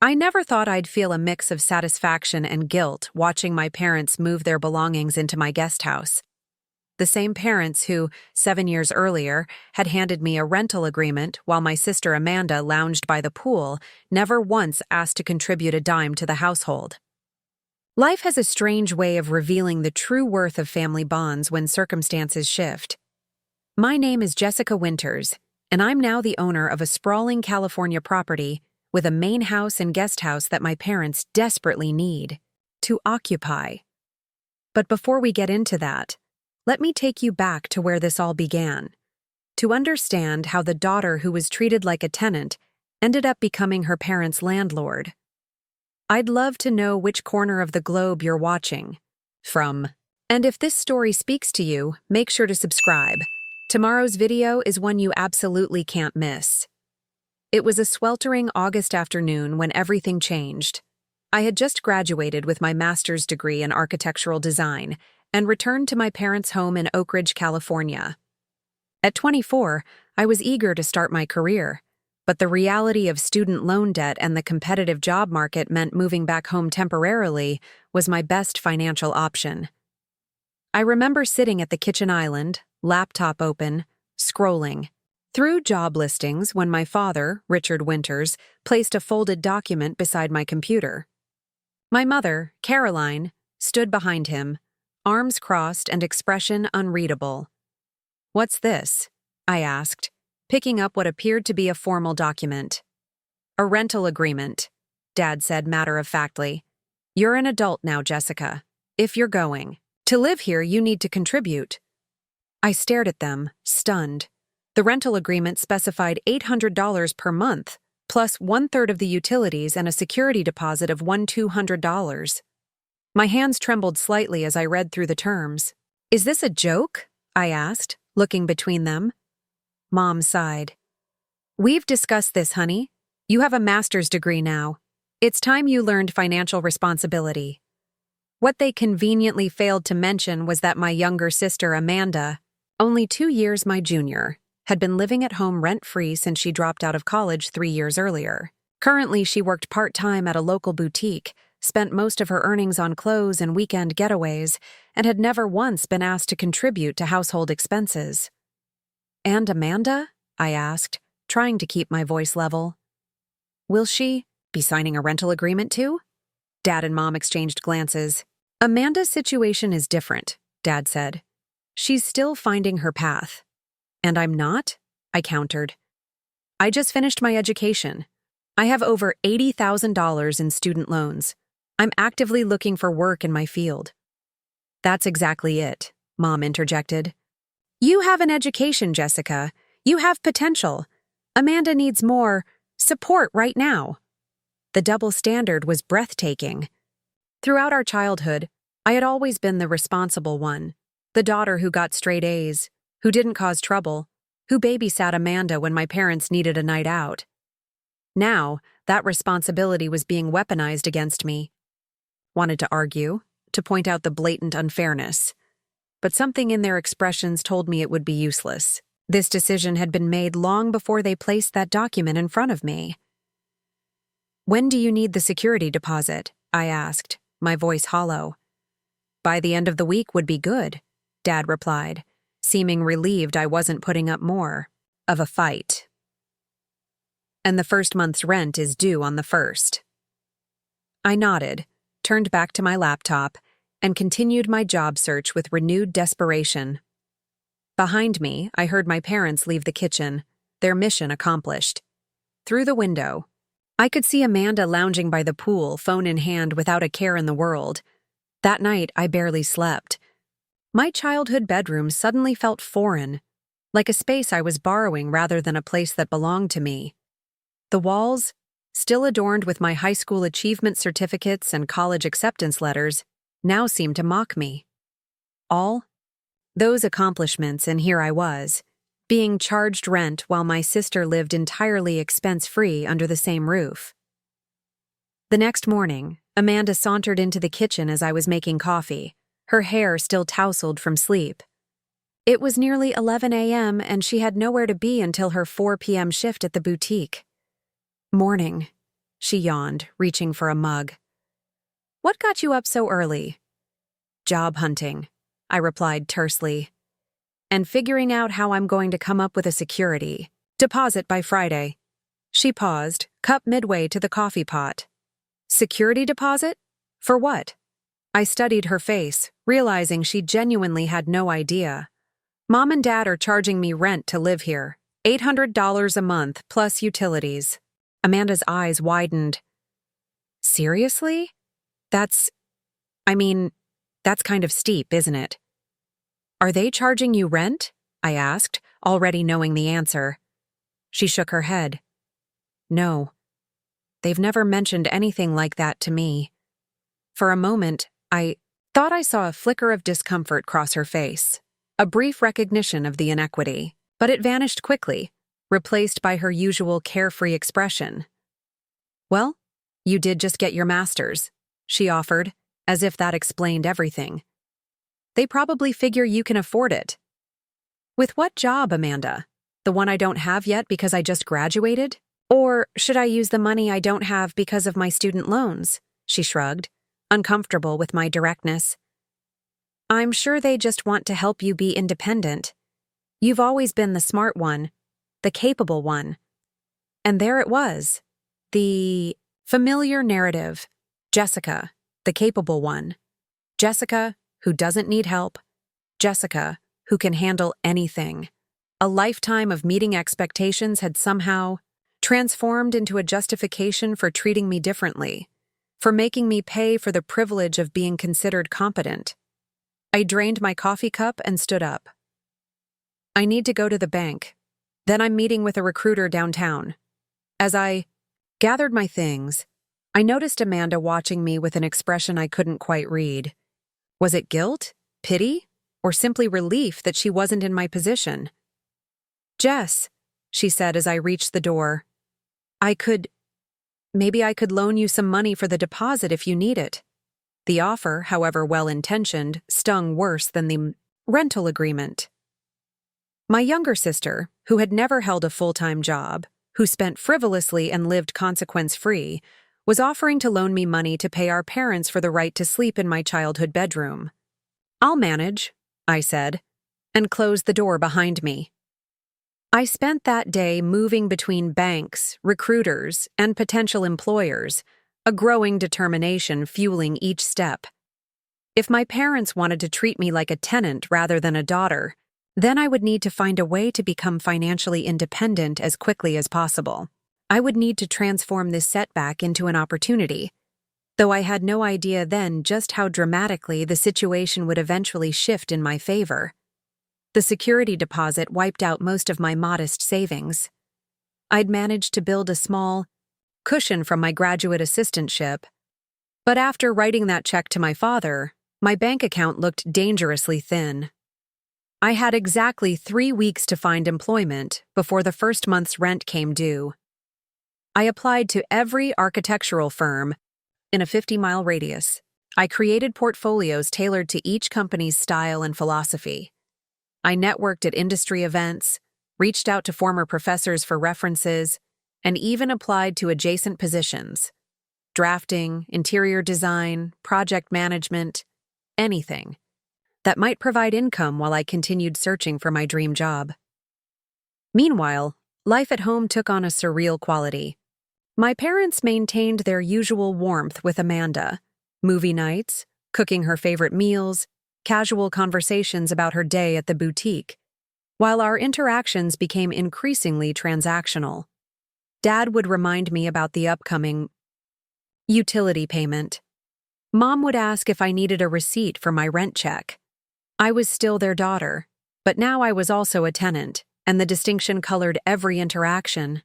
I never thought I'd feel a mix of satisfaction and guilt watching my parents move their belongings into my guest house. The same parents who, 7 years earlier, had handed me a rental agreement while my sister Amanda lounged by the pool, never once asked to contribute a dime to the household. Life has a strange way of revealing the true worth of family bonds when circumstances shift. My name is Jessica Winters, and I'm now the owner of a sprawling California property with a main house and guest house that my parents desperately need to occupy. But before we get into that, let me take you back to where this all began, to understand how the daughter who was treated like a tenant ended up becoming her parents' landlord. I'd love to know which corner of the globe you're watching from. And if this story speaks to you, make sure to subscribe. Tomorrow's video is one you absolutely can't miss. It was a sweltering August afternoon when everything changed. I had just graduated with my master's degree in architectural design and returned to my parents' home in Oak Ridge, California. At 24, I was eager to start my career, but the reality of student loan debt and the competitive job market meant moving back home temporarily was my best financial option. I remember sitting at the kitchen island, laptop open, scrolling through job listings when my father, Richard Winters, placed a folded document beside my computer. My mother, Caroline, stood behind him, arms crossed and expression unreadable. "What's this?" I asked, picking up what appeared to be a formal document. "A rental agreement," Dad said matter-of-factly. "You're an adult now, Jessica. If you're going to live here, you need to contribute." I stared at them, stunned. The rental agreement specified $800 per month, plus 1/3 of the utilities and a security deposit of $200. My hands trembled slightly as I read through the terms. "Is this a joke?" I asked, looking between them. Mom sighed. "We've discussed this, honey. You have a master's degree now. It's time you learned financial responsibility." What they conveniently failed to mention was that my younger sister, Amanda, only 2 years my junior, had been living at home rent-free since she dropped out of college 3 years earlier. Currently, she worked part-time at a local boutique, spent most of her earnings on clothes and weekend getaways, and had never once been asked to contribute to household expenses. "And Amanda?" I asked, trying to keep my voice level. "Will she be signing a rental agreement too?" Dad and Mom exchanged glances. "Amanda's situation is different," Dad said. "She's still finding her path." "And I'm not?" I countered. "I just finished my education. I have over $80,000 in student loans. I'm actively looking for work in my field." "That's exactly it," Mom interjected. "You have an education, Jessica. You have potential. Amanda needs more support right now." The double standard was breathtaking. Throughout our childhood, I had always been the responsible one, the daughter who got straight A's, who didn't cause trouble, who babysat Amanda when my parents needed a night out. Now, that responsibility was being weaponized against me. Wanted to argue, to point out the blatant unfairness. But something in their expressions told me it would be useless. This decision had been made long before they placed that document in front of me. "When do you need the security deposit?" I asked, my voice hollow. "By the end of the week would be good," Dad replied, seeming relieved I wasn't putting up more of a fight. "And the first month's rent is due on the 1st. I nodded, turned back to my laptop, and continued my job search with renewed desperation. Behind me, I heard my parents leave the kitchen, their mission accomplished. Through the window, I could see Amanda lounging by the pool, phone in hand, without a care in the world. That night, I barely slept. My childhood bedroom suddenly felt foreign, like a space I was borrowing rather than a place that belonged to me. The walls, still adorned with my high school achievement certificates and college acceptance letters, now seemed to mock me. All those accomplishments, and here I was, being charged rent while my sister lived entirely expense-free under the same roof. The next morning, Amanda sauntered into the kitchen as I was making coffee, her hair still tousled from sleep. It was nearly 11 a.m. and she had nowhere to be until her 4 p.m. shift at the boutique. "Morning," she yawned, reaching for a mug. What got you up so early? Job hunting, I replied tersely. And figuring out how I'm going to come up with a security deposit by Friday. She paused, cup midway to the coffee pot. Security deposit? For what? I studied her face, realizing she genuinely had no idea. Mom and Dad are charging me rent to live here. $800 a month plus utilities. Amanda's eyes widened. Seriously? That's kind of steep, isn't it? Are they charging you rent? I asked, already knowing the answer. She shook her head. No. They've never mentioned anything like that to me. For a moment, I thought I saw a flicker of discomfort cross her face, a brief recognition of the inequity, but it vanished quickly, replaced by her usual carefree expression. Well, you did just get your master's, she offered, as if that explained everything. They probably figure you can afford it. With what job, Amanda? The one I don't have yet because I just graduated? Or should I use the money I don't have because of my student loans? She shrugged, uncomfortable with my directness. I'm sure they just want to help you be independent. You've always been the smart one, the capable one. And there it was, the familiar narrative. Jessica, the capable one. Jessica, who doesn't need help. Jessica, who can handle anything. A lifetime of meeting expectations had somehow transformed into a justification for treating me differently, for making me pay for the privilege of being considered competent. I drained my coffee cup and stood up. I need to go to the bank. Then I'm meeting with a recruiter downtown. As I gathered my things, I noticed Amanda watching me with an expression I couldn't quite read. Was it guilt, pity, or simply relief that she wasn't in my position? Jess, she said as I reached the door, maybe I could loan you some money for the deposit if you need it. The offer, however well-intentioned, stung worse than the rental agreement. My younger sister, who had never held a full-time job, who spent frivolously and lived consequence-free, was offering to loan me money to pay our parents for the right to sleep in my childhood bedroom. I'll manage, I said, and closed the door behind me. I spent that day moving between banks, recruiters, and potential employers, a growing determination fueling each step. If my parents wanted to treat me like a tenant rather than a daughter, then I would need to find a way to become financially independent as quickly as possible. I would need to transform this setback into an opportunity, though I had no idea then just how dramatically the situation would eventually shift in my favor. The security deposit wiped out most of my modest savings. I'd managed to build a small cushion from my graduate assistantship, but after writing that check to my father, my bank account looked dangerously thin. I had exactly 3 weeks to find employment before the first month's rent came due. I applied to every architectural firm in a 50-mile radius. I created portfolios tailored to each company's style and philosophy. I networked at industry events, reached out to former professors for references, and even applied to adjacent positions: drafting, interior design, project management, anything that might provide income while I continued searching for my dream job. Meanwhile, life at home took on a surreal quality. My parents maintained their usual warmth with Amanda: movie nights, cooking her favorite meals, casual conversations about her day at the boutique, while our interactions became increasingly transactional. Dad would remind me about the upcoming utility payment. Mom would ask if I needed a receipt for my rent check. I was still their daughter, but now I was also a tenant, and the distinction colored every interaction.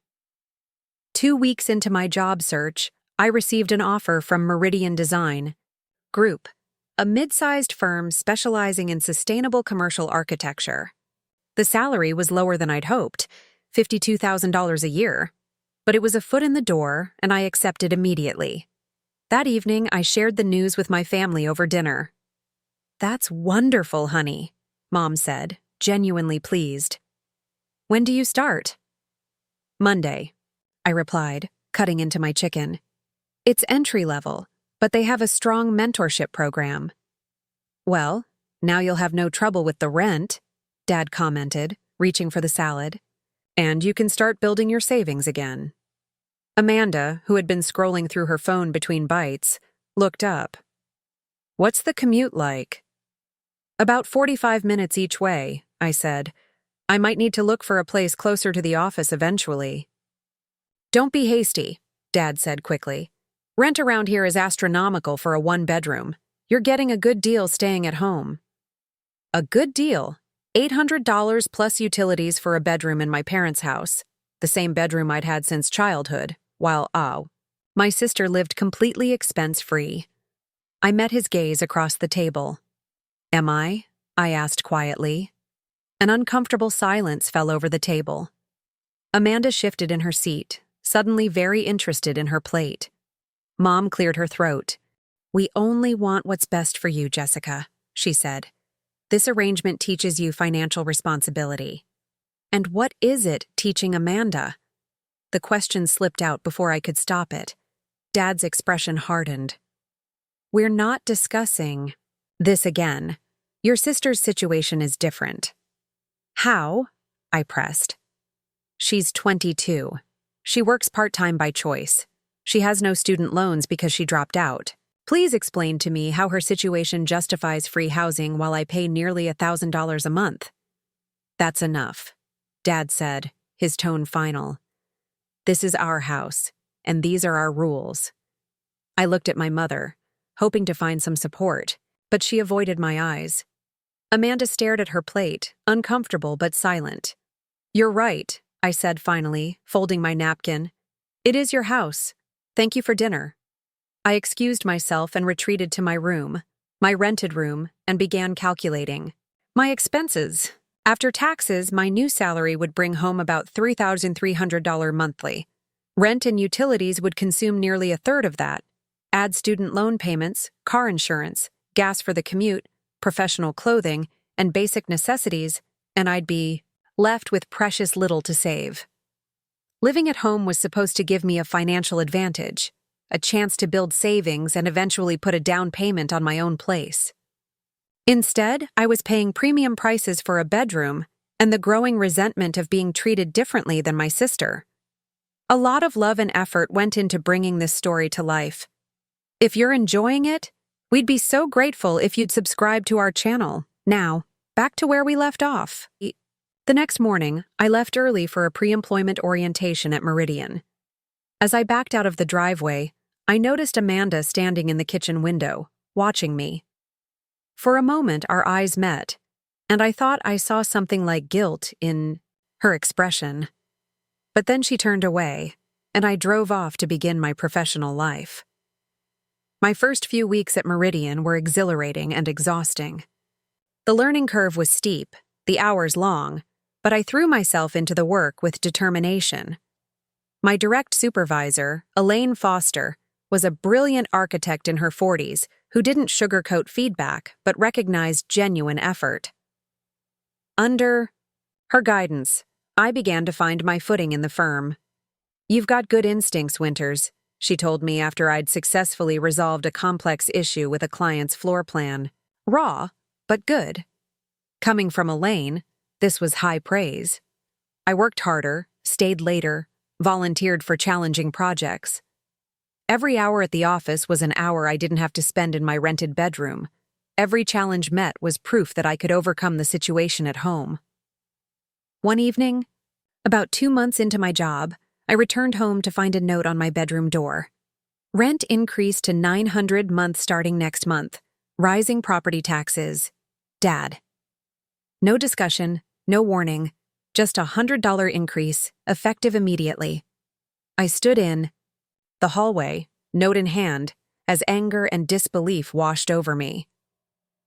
2 weeks into my job search, I received an offer from Meridian Design Group, a mid-sized firm specializing in sustainable commercial architecture. The salary was lower than I'd hoped, $52,000 a year, but it was a foot in the door, and I accepted immediately. That evening, I shared the news with my family over dinner. "That's wonderful, honey," Mom said, genuinely pleased. "When do you start?" "Monday," I replied, cutting into my chicken. It's entry-level, but they have a strong mentorship program. Well, now you'll have no trouble with the rent, Dad commented, reaching for the salad. And you can start building your savings again. Amanda, who had been scrolling through her phone between bites, looked up. What's the commute like? About 45 minutes each way, I said. I might need to look for a place closer to the office eventually. Don't be hasty, Dad said quickly. Rent around here is astronomical for a one-bedroom. You're getting a good deal staying at home. A good deal? $800 plus utilities for a bedroom in my parents' house, the same bedroom I'd had since childhood, while, my sister lived completely expense-free. I met his gaze across the table. Am I? I asked quietly. An uncomfortable silence fell over the table. Amanda shifted in her seat, suddenly very interested in her plate. Mom cleared her throat. We only want what's best for you, Jessica, she said. This arrangement teaches you financial responsibility. And what is it teaching Amanda? The question slipped out before I could stop it. Dad's expression hardened. We're not discussing this again. Your sister's situation is different. How? I pressed. She's 22. She works part-time by choice. She has no student loans because she dropped out. Please explain to me how her situation justifies free housing while I pay nearly $1,000 a month. That's enough, Dad said, his tone final. This is our house, and these are our rules. I looked at my mother, hoping to find some support, but she avoided my eyes. Amanda stared at her plate, uncomfortable but silent. You're right, I said finally, folding my napkin. It is your house. Thank you for dinner. I excused myself and retreated to my room, my rented room, and began calculating. My expenses. After taxes, my new salary would bring home about $3,300 monthly. Rent and utilities would consume nearly a third of that. Add student loan payments, car insurance, gas for the commute, professional clothing, and basic necessities, and I'd be left with precious little to save. Living at home was supposed to give me a financial advantage, a chance to build savings and eventually put a down payment on my own place. Instead, I was paying premium prices for a bedroom and the growing resentment of being treated differently than my sister. A lot of love and effort went into bringing this story to life. If you're enjoying it, we'd be so grateful if you'd subscribe to our channel. Now, back to where we left off. The next morning, I left early for a pre-employment orientation at Meridian. As I backed out of the driveway, I noticed Amanda standing in the kitchen window, watching me. For a moment, our eyes met, and I thought I saw something like guilt in her expression. But then she turned away, and I drove off to begin my professional life. My first few weeks at Meridian were exhilarating and exhausting. The learning curve was steep, the hours long, but I threw myself into the work with determination. My direct supervisor, Elaine Foster, was a brilliant architect in her 40s who didn't sugarcoat feedback but recognized genuine effort. Under her guidance, I began to find my footing in the firm. You've got good instincts, Winters, she told me after I'd successfully resolved a complex issue with a client's floor plan. Raw, but good. Coming from Elaine, this was high praise. I worked harder, stayed later, volunteered for challenging projects. Every hour at the office was an hour I didn't have to spend in my rented bedroom. Every challenge met was proof that I could overcome the situation at home. One evening, about 2 months into my job, I returned home to find a note on my bedroom door. Rent increased to $900 a month starting next month. Rising property taxes. Dad. No discussion, no warning, just a $100 increase, effective immediately. I stood in the hallway, note in hand, as anger and disbelief washed over me.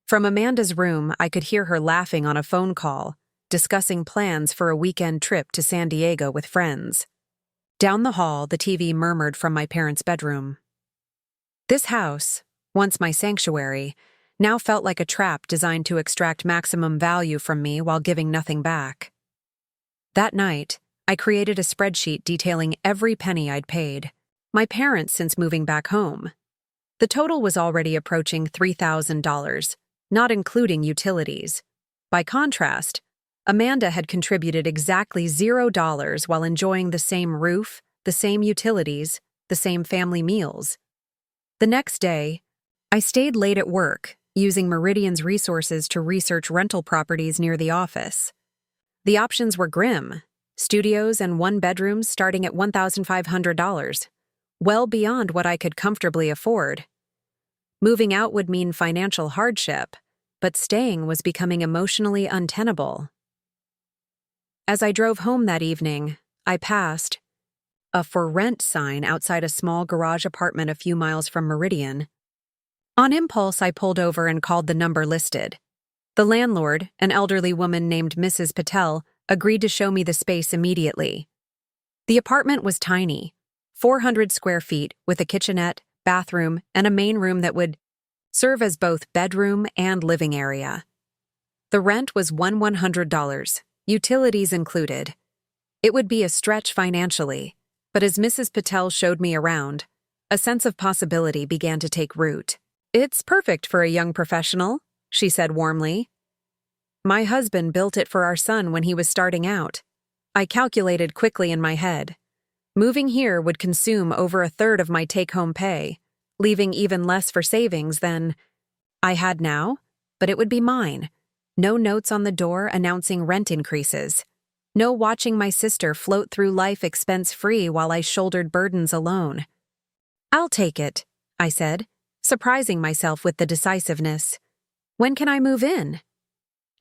From Amanda's room, I could hear her laughing on a phone call, discussing plans for a weekend trip to San Diego with friends. Down the hall, the TV murmured from my parents' bedroom. This house, once my sanctuary, now felt like a trap designed to extract maximum value from me while giving nothing back. That night, I created a spreadsheet detailing every penny I'd paid. my parents since moving back home. The total was already approaching $3,000, not including utilities. By contrast, Amanda had contributed exactly $0 while enjoying the same roof, the same utilities, the same family meals. The next day, I stayed late at work, using Meridian's resources to research rental properties near the office. The options were grim: studios and one-bedrooms starting at $1,500, well beyond what I could comfortably afford. Moving out would mean financial hardship, but staying was becoming emotionally untenable. As I drove home that evening, I passed a for rent sign outside a small garage apartment a few miles from Meridian. On impulse, I pulled over and called the number listed. The landlord, an elderly woman named Mrs. Patel, agreed to show me the space immediately. The apartment was tiny, 400 square feet, with a kitchenette, bathroom, and a main room that would serve as both bedroom and living area. The rent was $100, utilities included. It would be a stretch financially, but as Mrs. Patel showed me around, a sense of possibility began to take root. "It's perfect for a young professional," she said warmly. "My husband built it for our son when he was starting out." I calculated quickly in my head. Moving here would consume over a third of my take-home pay, leaving even less for savings than I had now, but it would be mine. No notes on the door announcing rent increases. No watching my sister float through life expense-free while I shouldered burdens alone. "I'll take it," I said, surprising myself with the decisiveness. "When can I move in?"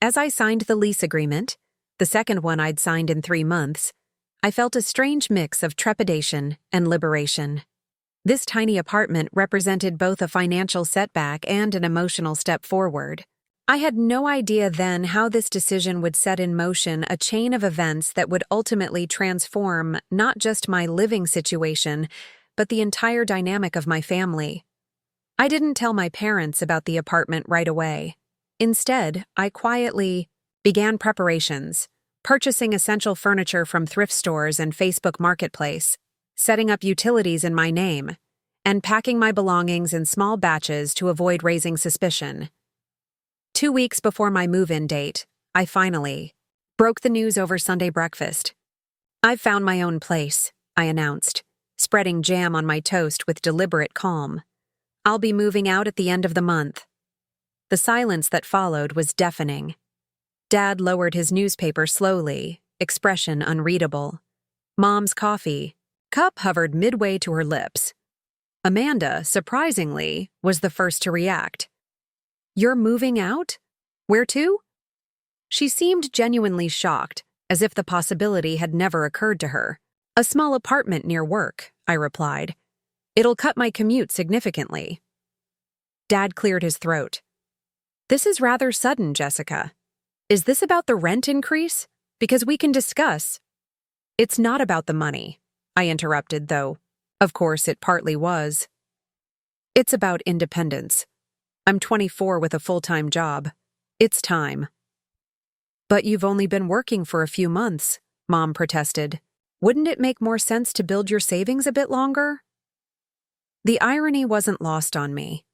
As I signed the lease agreement, the second one I'd signed in 3 months, I felt a strange mix of trepidation and liberation. This tiny apartment represented both a financial setback and an emotional step forward. I had no idea then how this decision would set in motion a chain of events that would ultimately transform not just my living situation, but the entire dynamic of my family. I didn't tell my parents about the apartment right away. Instead, I quietly began preparations, purchasing essential furniture from thrift stores and Facebook Marketplace, setting up utilities in my name, and packing my belongings in small batches to avoid raising suspicion. 2 weeks before my move-in date, I finally broke the news over Sunday breakfast. "I've found my own place," I announced, spreading jam on my toast with deliberate calm. "I'll be moving out at the end of the month." The silence that followed was deafening. Dad lowered his newspaper slowly, expression unreadable. Mom's coffee cup hovered midway to her lips. Amanda, surprisingly, was the first to react. "You're moving out? Where to?" She seemed genuinely shocked, as if the possibility had never occurred to her. "A small apartment near work," I replied. "It'll cut my commute significantly." Dad cleared his throat. "This is rather sudden, Jessica. Is this about the rent increase? Because we can discuss." "It's not about the money," I interrupted, though, of course, it partly was. "It's about independence. I'm 24 with a full-time job. It's time." "But you've only been working for a few months," Mom protested. "Wouldn't it make more sense to build your savings a bit longer?" The irony wasn't lost on me.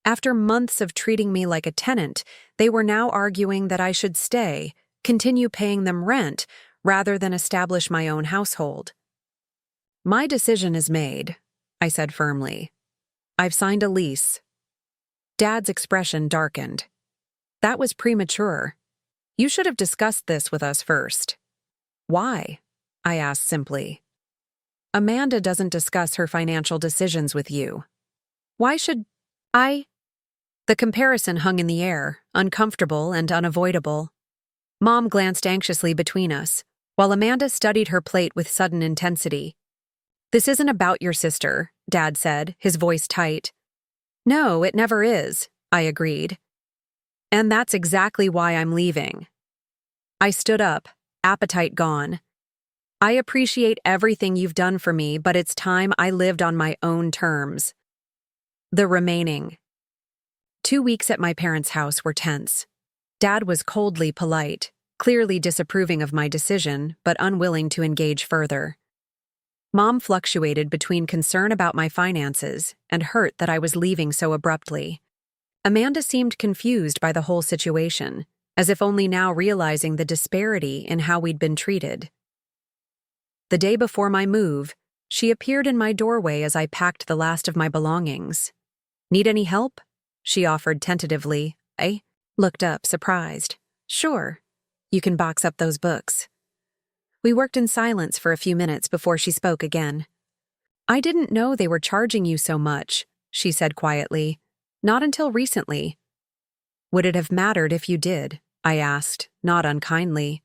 After months of treating me like a tenant, they were now arguing that I should stay, continue paying them rent, rather than establish my own household. "My decision is made," I said firmly. "I've signed a lease." Dad's expression darkened. "That was premature. You should have discussed this with us first." "Why?" I asked simply. "Amanda doesn't discuss her financial decisions with you. Why should I?" The comparison hung in the air, uncomfortable and unavoidable. Mom glanced anxiously between us, while Amanda studied her plate with sudden intensity. "This isn't about your sister," Dad said, his voice tight. "No, it never is," I agreed. "And that's exactly why I'm leaving." I stood up, appetite gone. "I appreciate everything you've done for me, but it's time I lived on my own terms." The remaining 2 weeks at my parents' house were tense. Dad was coldly polite, clearly disapproving of my decision, but unwilling to engage further. Mom fluctuated between concern about my finances and hurt that I was leaving so abruptly. Amanda seemed confused by the whole situation, as if only now realizing the disparity in how we'd been treated. The day before my move, she appeared in my doorway as I packed the last of my belongings. "Need any help?" she offered tentatively. I looked up, surprised. "Sure. You can box up those books." We worked in silence for a few minutes before she spoke again. "I didn't know they were charging you so much," she said quietly. "Not until recently." "Would it have mattered if you did?" I asked, not unkindly.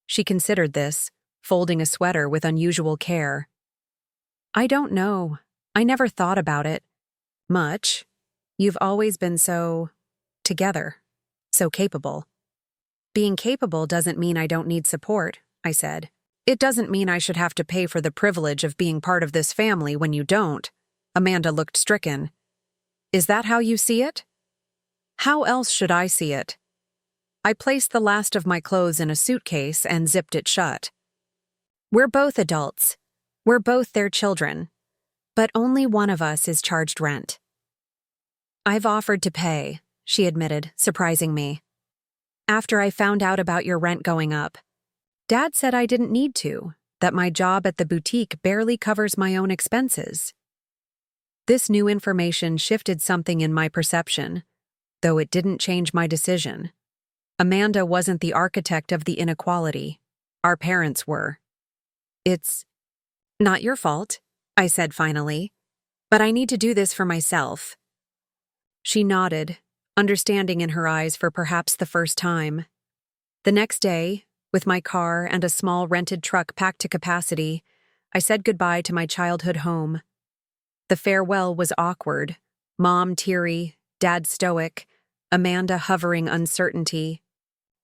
She considered this, folding a sweater with unusual care. "I don't know. I never thought about it much. You've always been so together, so capable." "Being capable doesn't mean I don't need support," I said. "It doesn't mean I should have to pay for the privilege of being part of this family when you don't." Amanda looked stricken. "Is that how you see it?" "How else should I see it?" I placed the last of my clothes in a suitcase and zipped it shut. "We're both adults. We're both their children. But only one of us is charged rent." "I've offered to pay," she admitted, surprising me. "After I found out about your rent going up. Dad said I didn't need to, that my job at the boutique barely covers my own expenses." This new information shifted something in my perception, though it didn't change my decision. Amanda wasn't the architect of the inequality. Our parents were. "It's not your fault," I said finally, "but I need to do this for myself." She nodded, understanding in her eyes for perhaps the first time. The next day, with my car and a small rented truck packed to capacity, I said goodbye to my childhood home. The farewell was awkward, Mom teary, Dad stoic, Amanda hovering uncertainty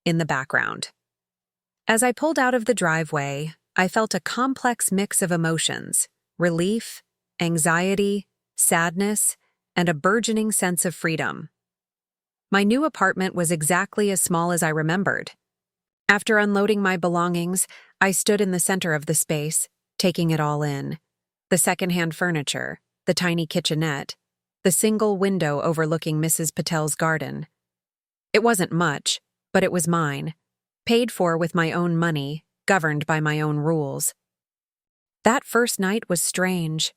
in the background. As I pulled out of the driveway, I felt a complex mix of emotions: relief, anxiety, sadness, and a burgeoning sense of freedom. My new apartment was exactly as small as I remembered. After unloading my belongings, I stood in the center of the space, taking it all in. The secondhand furniture, the tiny kitchenette, the single window overlooking Mrs. Patel's garden. It wasn't much, but it was mine, paid for with my own money, governed by my own rules. That first night was strange.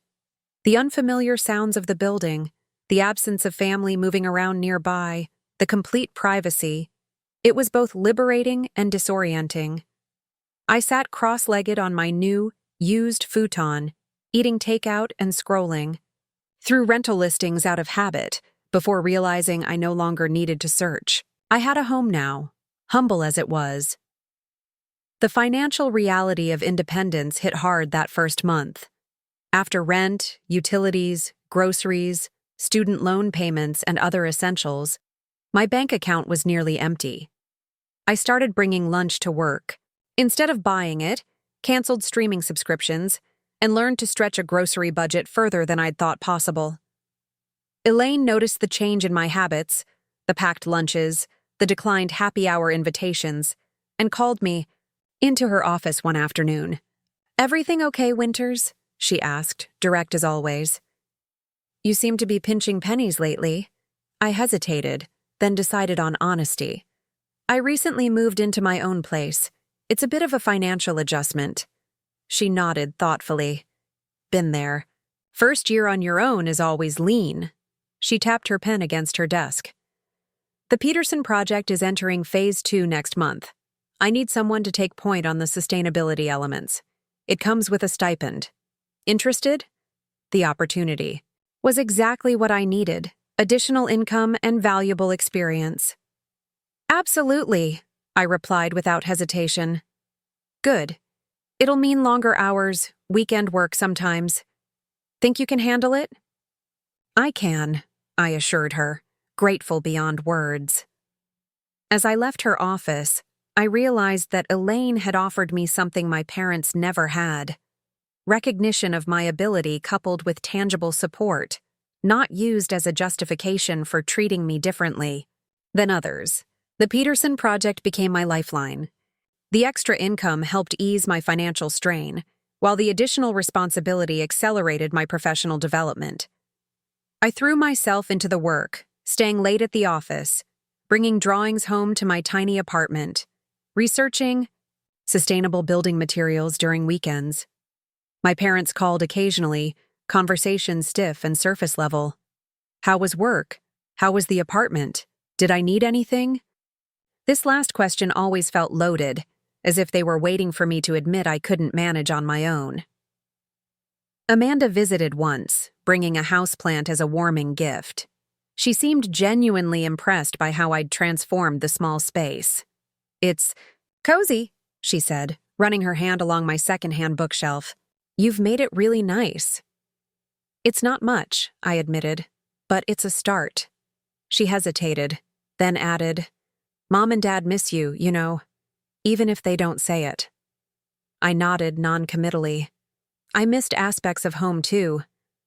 The unfamiliar sounds of the building, the absence of family moving around nearby, the complete privacy. It was both liberating and disorienting. I sat cross-legged on my new, used futon, eating takeout and scrolling, through rental listings out of habit, before realizing I no longer needed to search. I had a home now, humble as it was. The financial reality of independence hit hard that first month. After rent, utilities, groceries, student loan payments, and other essentials, my bank account was nearly empty. I started bringing lunch to work. Instead of buying it, canceled streaming subscriptions, and learned to stretch a grocery budget further than I'd thought possible. Elaine noticed the change in my habits, the packed lunches, the declined happy hour invitations, and called me into her office one afternoon. "Everything okay, Winters?" she asked, direct as always. "You seem to be pinching pennies lately." I hesitated, then decided on honesty. "I recently moved into my own place. It's a bit of a financial adjustment." She nodded thoughtfully. "Been there. First year on your own is always lean." She tapped her pen against her desk. "The Peterson project is entering phase 2 next month. I need someone to take point on the sustainability elements. It comes with a stipend. Interested?" The opportunity was exactly what I needed: additional income and valuable experience. "Absolutely," I replied without hesitation. "Good. It'll mean longer hours, weekend work sometimes. Think you can handle it?" "I can," I assured her, grateful beyond words. As I left her office, I realized that Elaine had offered me something my parents never had: recognition of my ability coupled with tangible support, not used as a justification for treating me differently than others. The Peterson project became my lifeline. The extra income helped ease my financial strain, while the additional responsibility accelerated my professional development. I threw myself into the work, staying late at the office, bringing drawings home to my tiny apartment, researching sustainable building materials during weekends. My parents called occasionally, conversation stiff and surface level. How was work? How was the apartment? Did I need anything? This last question always felt loaded, as if they were waiting for me to admit I couldn't manage on my own. Amanda visited once, bringing a houseplant as a warming gift. She seemed genuinely impressed by how I'd transformed the small space. "It's cozy," she said, running her hand along my secondhand bookshelf. "You've made it really nice." "It's not much," I admitted, "but it's a start." She hesitated, then added, "Mom and Dad miss you, you know, even if they don't say it." I nodded non-committally. I missed aspects of home too.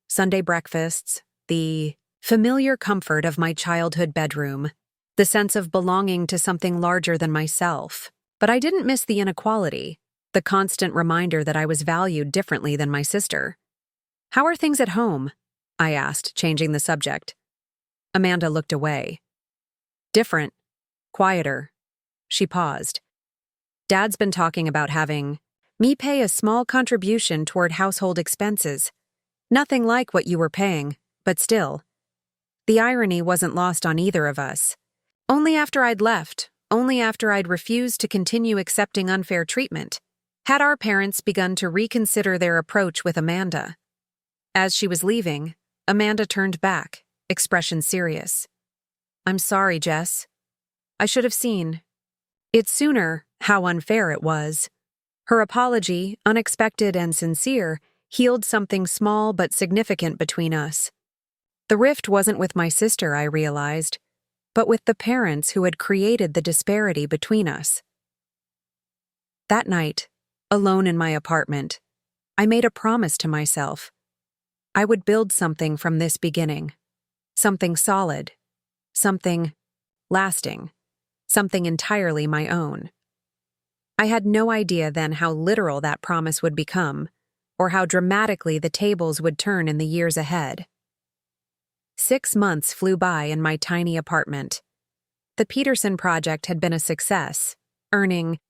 Sunday breakfasts, the familiar comfort of my childhood bedroom, the sense of belonging to something larger than myself. But I didn't miss the inequality, the constant reminder that I was valued differently than my sister. "How are things at home?" I asked, changing the subject. Amanda looked away. "Different. Quieter." She paused. "Dad's been talking about having me pay a small contribution toward household expenses. Nothing like what you were paying, but still." The irony wasn't lost on either of us. Only after I'd left, only after I'd refused to continue accepting unfair treatment, had our parents begun to reconsider their approach with Amanda. As she was leaving, Amanda turned back, expression serious. "I'm sorry, Jess. I should have seen. It's sooner how unfair it was." Her apology, unexpected and sincere, healed something small but significant between us. The rift wasn't with my sister, I realized, but with the parents who had created the disparity between us. That night, alone in my apartment, I made a promise to myself. I would build something from this beginning. Something solid. Something lasting. Something entirely my own. I had no idea then how literal that promise would become, or how dramatically the tables would turn in the years ahead. 6 months flew by in my tiny apartment. The Peterson project had been a success, earning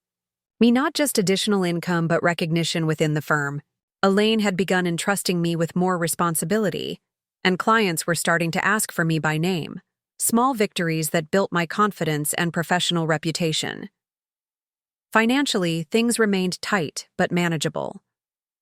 me not just additional income but recognition within the firm. Elaine had begun entrusting me with more responsibility, and clients were starting to ask for me by name. Small victories that built my confidence and professional reputation. Financially, things remained tight but manageable.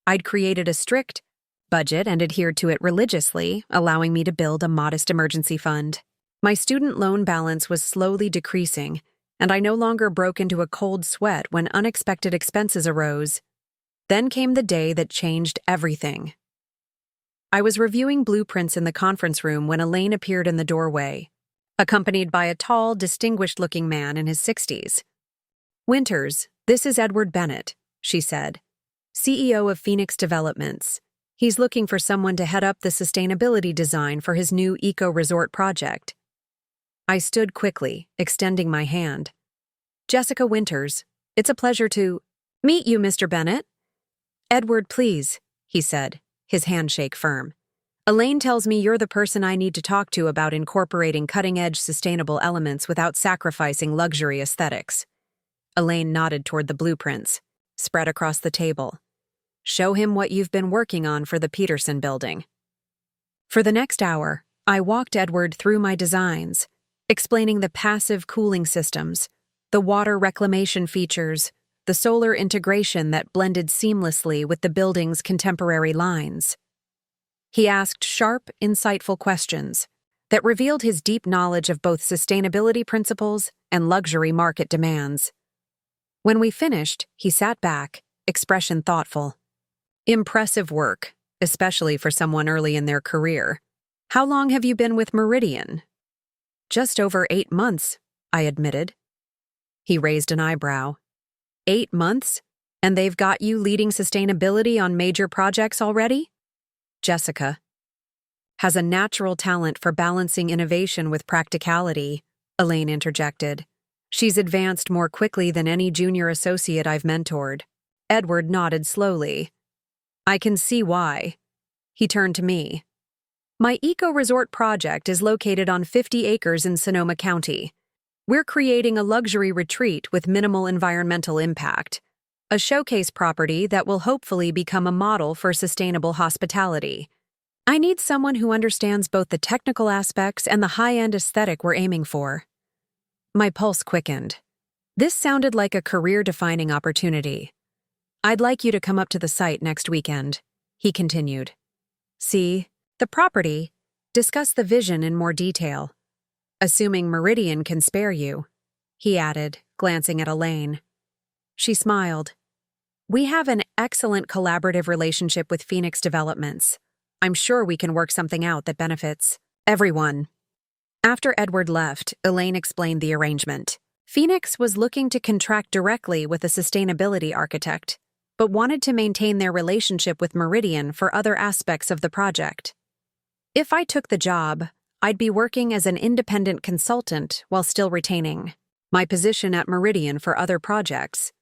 I'd created a strict budget and adhered to it religiously, allowing me to build a modest emergency fund. My student loan balance was slowly decreasing, and I no longer broke into a cold sweat when unexpected expenses arose. Then came the day that changed everything. I was reviewing blueprints in the conference room when Elaine appeared in the doorway, accompanied by a tall, distinguished-looking man in his 60s. "Winters, this is Edward Bennett," she said, "CEO of Phoenix Developments. He's looking for someone to head up the sustainability design for his new eco-resort project." I stood quickly, extending my hand. "Jessica Winters, it's a pleasure to meet you, Mr. Bennett." "Edward, please," he said, his handshake firm. "Elaine tells me you're the person I need to talk to about incorporating cutting-edge sustainable elements without sacrificing luxury aesthetics." Elaine nodded toward the blueprints, spread across the table. "Show him what you've been working on for the Peterson building." For the next hour, I walked Edward through my designs, explaining the passive cooling systems, the water reclamation features, the solar integration that blended seamlessly with the building's contemporary lines. He asked sharp, insightful questions that revealed his deep knowledge of both sustainability principles and luxury market demands. When we finished, he sat back, expression thoughtful. "Impressive work, especially for someone early in their career. How long have you been with Meridian?" "Just over 8 months," I admitted. He raised an eyebrow. 8 months? And they've got you leading sustainability on major projects already?" "Jessica has a natural talent for balancing innovation with practicality," Elaine interjected. "She's advanced more quickly than any junior associate I've mentored." Edward nodded slowly. I can see why. He turned to me. My eco-resort project is located on 50 acres in Sonoma County. We're creating a luxury retreat with minimal environmental impact, a showcase property that will hopefully become a model for sustainable hospitality. I need someone who understands both the technical aspects and the high-end aesthetic we're aiming for. My pulse quickened. This sounded like a career-defining opportunity. I'd like you to come up to the site next weekend, he continued. See the property, discuss the vision in more detail. Assuming Meridian can spare you, he added, glancing at Elaine. She smiled. We have an excellent collaborative relationship with Phoenix Developments. I'm sure we can work something out that benefits everyone. After Edward left, Elaine explained the arrangement. Phoenix was looking to contract directly with a sustainability architect, but wanted to maintain their relationship with Meridian for other aspects of the project. If I took the job, I'd be working as an independent consultant while still retaining my position at Meridian for other projects.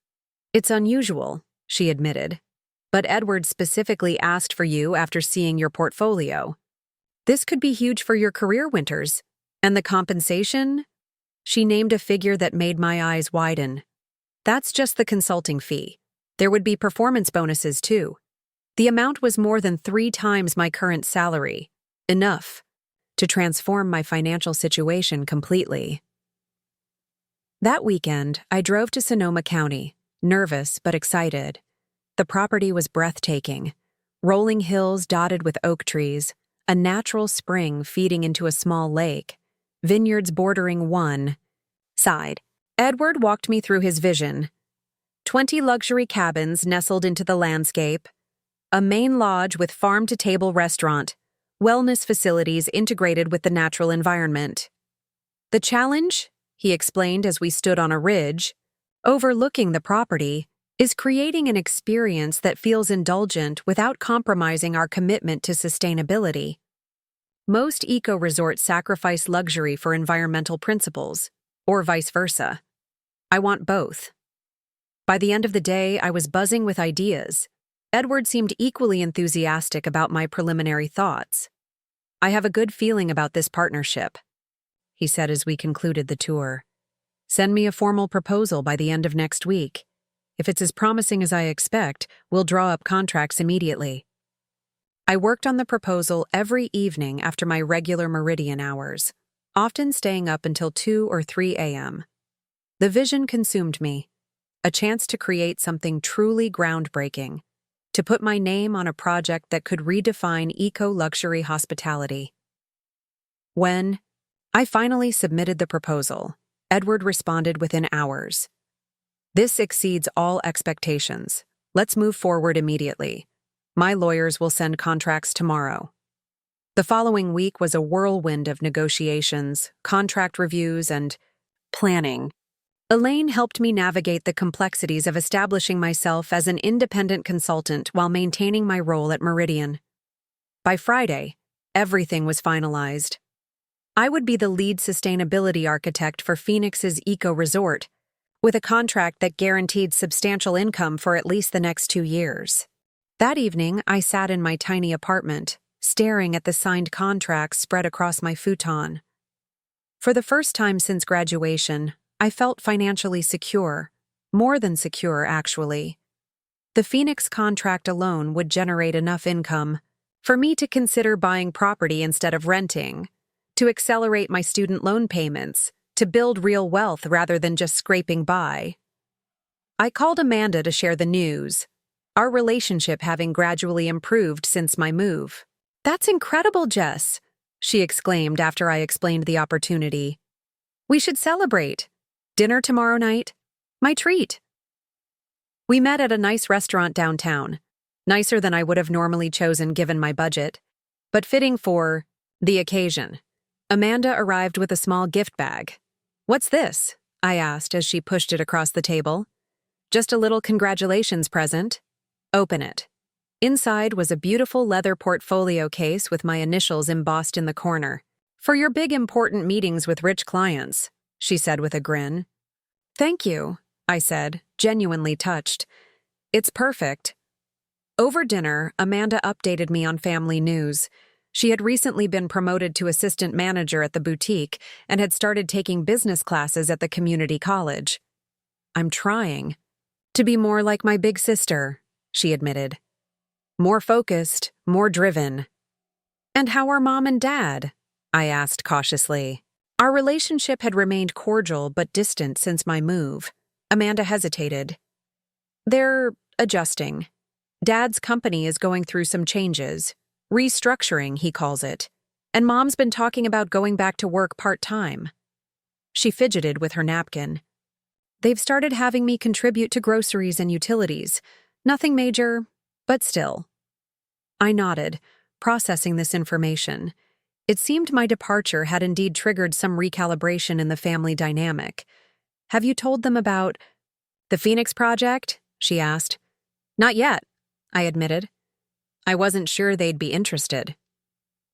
It's unusual, she admitted, but Edward specifically asked for you after seeing your portfolio. This could be huge for your career, Winters. And the compensation? She named a figure that made my eyes widen. That's just the consulting fee. There would be performance bonuses, too. The amount was more than 3 times my current salary. Enough to transform my financial situation completely. That weekend, I drove to Sonoma County, nervous but excited. The property was breathtaking. Rolling hills dotted with oak trees, a natural spring feeding into a small lake, vineyards bordering one side. Edward walked me through his vision. 20 luxury cabins nestled into the landscape, a main lodge with farm-to-table restaurant, wellness facilities integrated with the natural environment. The challenge, he explained as we stood on a ridge, overlooking the property, is creating an experience that feels indulgent without compromising our commitment to sustainability. Most eco-resorts sacrifice luxury for environmental principles, or vice versa. I want both. By the end of the day, I was buzzing with ideas. Edward seemed equally enthusiastic about my preliminary thoughts. I have a good feeling about this partnership, he said as we concluded the tour. Send me a formal proposal by the end of next week. If it's as promising as I expect, we'll draw up contracts immediately. I worked on the proposal every evening after my regular Meridian hours, often staying up until 2 or 3 a.m. The vision consumed me, a chance to create something truly groundbreaking, to put my name on a project that could redefine eco-luxury hospitality. When I finally submitted the proposal, Edward responded within hours. This exceeds all expectations. Let's move forward immediately. My lawyers will send contracts tomorrow. The following week was a whirlwind of negotiations, contract reviews, and planning. Elaine helped me navigate the complexities of establishing myself as an independent consultant while maintaining my role at Meridian. By Friday, everything was finalized. I would be the lead sustainability architect for Phoenix's eco-resort, with a contract that guaranteed substantial income for at least the next 2 years. That evening, I sat in my tiny apartment, staring at the signed contracts spread across my futon. For the first time since graduation, I felt financially secure, more than secure, actually. The Phoenix contract alone would generate enough income for me to consider buying property instead of renting, to accelerate my student loan payments, to build real wealth rather than just scraping by. I called Amanda to share the news, our relationship having gradually improved since my move. "That's incredible, Jess," she exclaimed after I explained the opportunity. "We should celebrate. Dinner tomorrow night? My treat." We met at a nice restaurant downtown, nicer than I would have normally chosen given my budget, but fitting for the occasion. Amanda arrived with a small gift bag. "What's this?" I asked as she pushed it across the table. "Just a little congratulations present." "Open it." Inside was a beautiful leather portfolio case with my initials embossed in the corner. "For your big important meetings with rich clients," she said with a grin. "Thank you," I said, genuinely touched. "It's perfect." Over dinner, Amanda updated me on family news. She had recently been promoted to assistant manager at the boutique and had started taking business classes at the community college. "I'm trying to be more like my big sister," she admitted. "More focused, more driven." "And how are Mom and Dad?" I asked cautiously. Our relationship had remained cordial but distant since my move. Amanda hesitated. "They're adjusting. Dad's company is going through some changes. Restructuring, he calls it. And Mom's been talking about going back to work part-time." She fidgeted with her napkin. "They've started having me contribute to groceries and utilities. Nothing major, but still." I nodded, processing this information. It seemed my departure had indeed triggered some recalibration in the family dynamic. "Have you told them about the Phoenix project?" she asked. "Not yet," I admitted. I wasn't sure they'd be interested.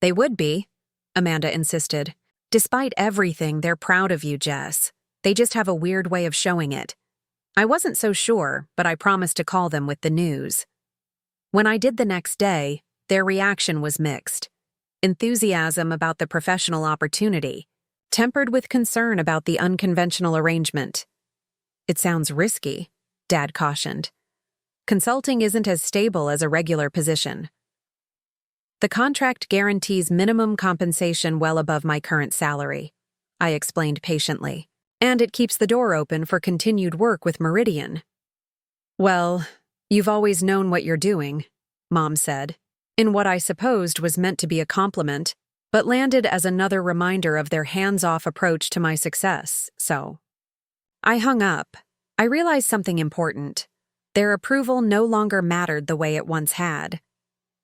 "They would be," Amanda insisted. "Despite everything, they're proud of you, Jess. They just have a weird way of showing it." I wasn't so sure, but I promised to call them with the news. When I did the next day, their reaction was mixed. Enthusiasm about the professional opportunity, tempered with concern about the unconventional arrangement. "It sounds risky," Dad cautioned. "Consulting isn't as stable as a regular position." "The contract guarantees minimum compensation well above my current salary," I explained patiently. "And it keeps the door open for continued work with Meridian." "Well, you've always known what you're doing," Mom said, in what I supposed was meant to be a compliment, but landed as another reminder of their hands-off approach to my success, so. I hung up. I realized something important. Their approval no longer mattered the way it once had.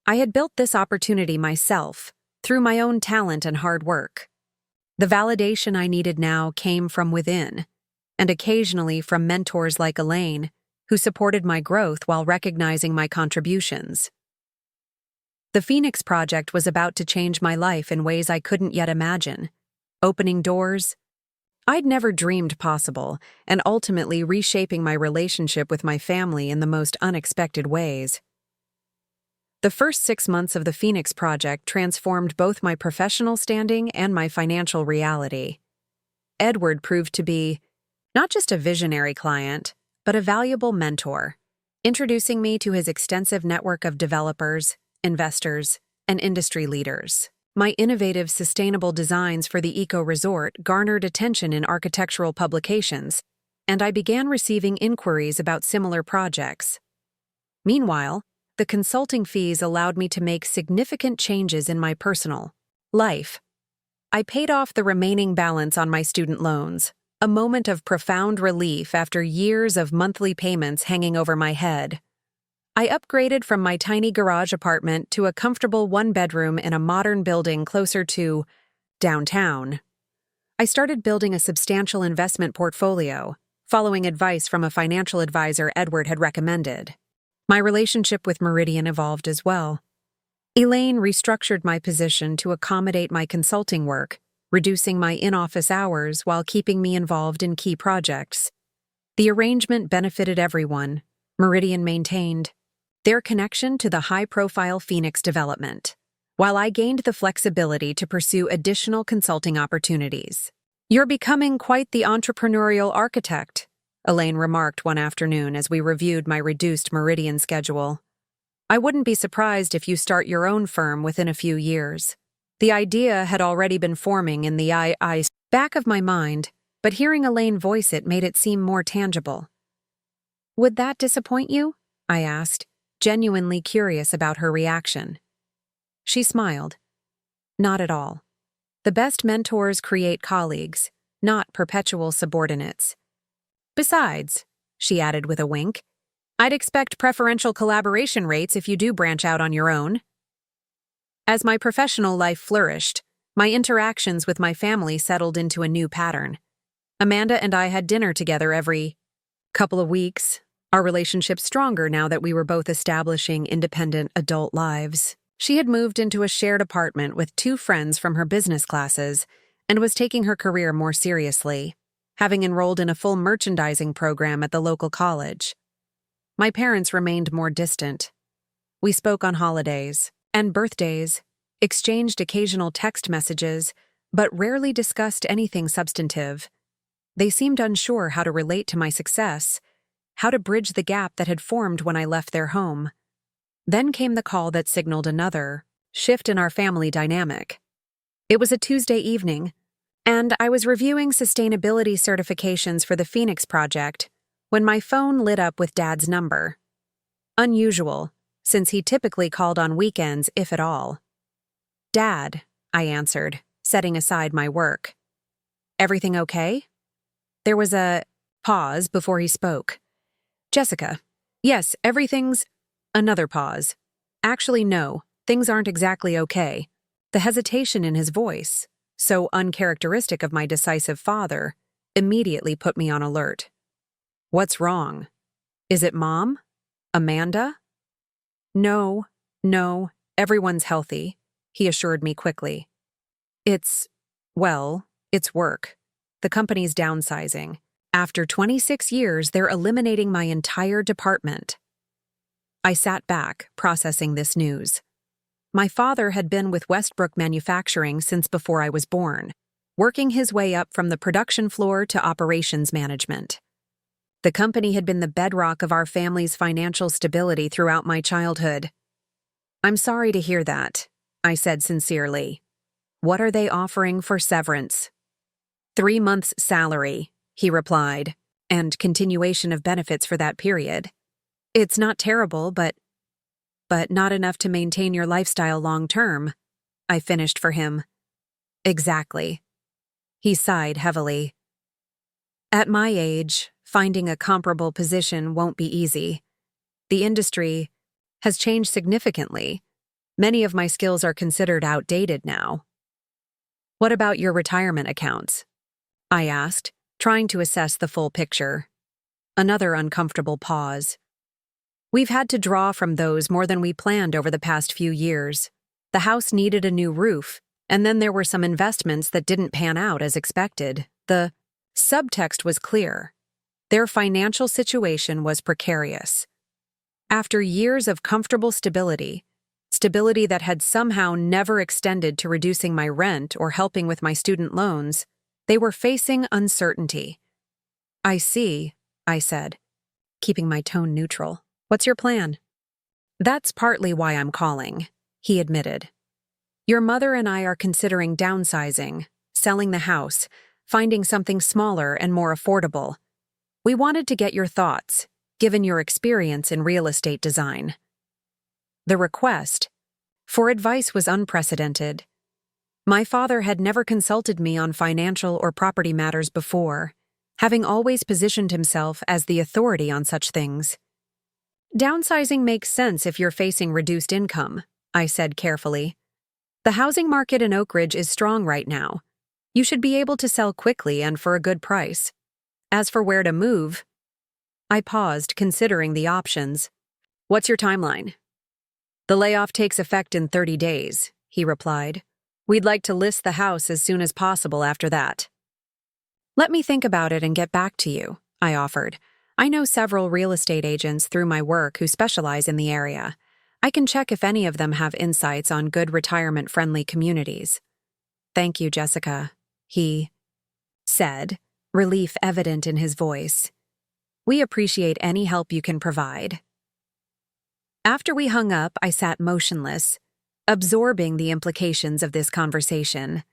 I had built this opportunity myself, through my own talent and hard work. The validation I needed now came from within, and occasionally from mentors like Elaine, who supported my growth while recognizing my contributions. The Phoenix project was about to change my life in ways I couldn't yet imagine, opening doors I'd never dreamed possible, and ultimately reshaping my relationship with my family in the most unexpected ways. The first 6 months of the Phoenix project transformed both my professional standing and my financial reality. Edward proved to be not just a visionary client, but a valuable mentor, introducing me to his extensive network of developers, investors, and industry leaders. My innovative, sustainable designs for the eco-resort garnered attention in architectural publications, and I began receiving inquiries about similar projects. Meanwhile, the consulting fees allowed me to make significant changes in my personal life. I paid off the remaining balance on my student loans, a moment of profound relief after years of monthly payments hanging over my head. I upgraded from my tiny garage apartment to a comfortable one-bedroom in a modern building closer to downtown. I started building a substantial investment portfolio, following advice from a financial advisor Edward had recommended. My relationship with Meridian evolved as well. Elaine restructured my position to accommodate my consulting work, reducing my in-office hours while keeping me involved in key projects. The arrangement benefited everyone, Meridian maintained their connection to the high-profile Phoenix development, while I gained the flexibility to pursue additional consulting opportunities. "You're becoming quite the entrepreneurial architect," Elaine remarked one afternoon as we reviewed my reduced Meridian schedule. "I wouldn't be surprised if you start your own firm within a few years." The idea had already been forming in the back of my mind, but hearing Elaine voice it made it seem more tangible. "Would that disappoint you?" I asked, genuinely curious about her reaction. She smiled. "Not at all. The best mentors create colleagues, not perpetual subordinates. Besides," she added with a wink, "I'd expect preferential collaboration rates if you do branch out on your own." As my professional life flourished, my interactions with my family settled into a new pattern. Amanda and I had dinner together every couple of weeks, our relationship stronger now that we were both establishing independent adult lives. She had moved into a shared apartment with 2 friends from her business classes and was taking her career more seriously, having enrolled in a full merchandising program at the local college. My parents remained more distant. We spoke on holidays and birthdays, exchanged occasional text messages, but rarely discussed anything substantive. They seemed unsure how to relate to my success, how to bridge the gap that had formed when I left their home. Then came the call that signaled another shift in our family dynamic. It was a Tuesday evening, and I was reviewing sustainability certifications for the Phoenix project when my phone lit up with Dad's number. Unusual, since he typically called on weekends, if at all. "Dad," I answered, setting aside my work. "Everything okay?" There was a pause before he spoke. "Jessica, yes, everything's—" Another pause. "Actually, no, things aren't exactly okay." The hesitation in his voice, so uncharacteristic of my decisive father, immediately put me on alert. "What's wrong? Is it Mom? Amanda?" No, everyone's healthy," he assured me quickly. It's work. The company's downsizing. After 26 years, they're eliminating my entire department." I sat back, processing this news. My father had been with Westbrook Manufacturing since before I was born, working his way up from the production floor to operations management. The company had been the bedrock of our family's financial stability throughout my childhood. "I'm sorry to hear that," I said sincerely. "What are they offering for severance?" 3 months' salary, he replied, and continuation of benefits for that period. "It's not terrible, but not enough to maintain your lifestyle long-term," I finished for him. "Exactly." He sighed heavily. "At my age, finding a comparable position won't be easy. The industry has changed significantly. Many of my skills are considered outdated now." "What about your retirement accounts?" I asked, trying to assess the full picture. Another uncomfortable pause. "We've had to draw from those more than we planned over the past few years. The house needed a new roof, and then there were some investments that didn't pan out as expected." The subtext was clear. Their financial situation was precarious. After years of comfortable stability that had somehow never extended to reducing my rent or helping with my student loans, they were facing uncertainty. "I see," I said, keeping my tone neutral. "What's your plan?" "That's partly why I'm calling," he admitted. "Your mother and I are considering downsizing, selling the house, finding something smaller and more affordable. We wanted to get your thoughts, given your experience in real estate design." The request for advice was unprecedented. My father had never consulted me on financial or property matters before, having always positioned himself as the authority on such things. "Downsizing makes sense if you're facing reduced income," I said carefully. "The housing market in Oak Ridge is strong right now. You should be able to sell quickly and for a good price. As for where to move—" I paused, considering the options. "What's your timeline?" "The layoff takes effect in 30 days, he replied. "We'd like to list the house as soon as possible after that." "Let me think about it and get back to you," I offered. "I know several real estate agents through my work who specialize in the area. I can check if any of them have insights on good retirement-friendly communities." "Thank you, Jessica," he said, relief evident in his voice. "We appreciate any help you can provide." After we hung up, I sat motionless, absorbing the implications of this conversation.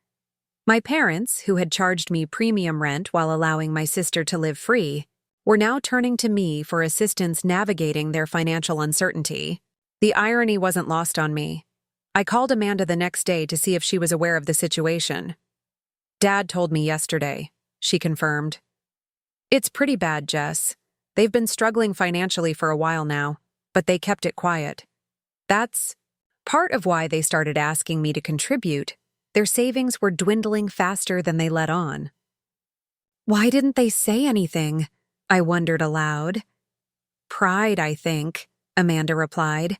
My parents, who had charged me premium rent while allowing my sister to live free, were now turning to me for assistance navigating their financial uncertainty. The irony wasn't lost on me. I called Amanda the next day to see if she was aware of the situation. "Dad told me yesterday," she confirmed. "It's pretty bad, Jess. They've been struggling financially for a while now, but they kept it quiet. That's part of why they started asking me to contribute. Their savings were dwindling faster than they let on." "Why didn't they say anything?" I wondered aloud. "Pride, I think," Amanda replied.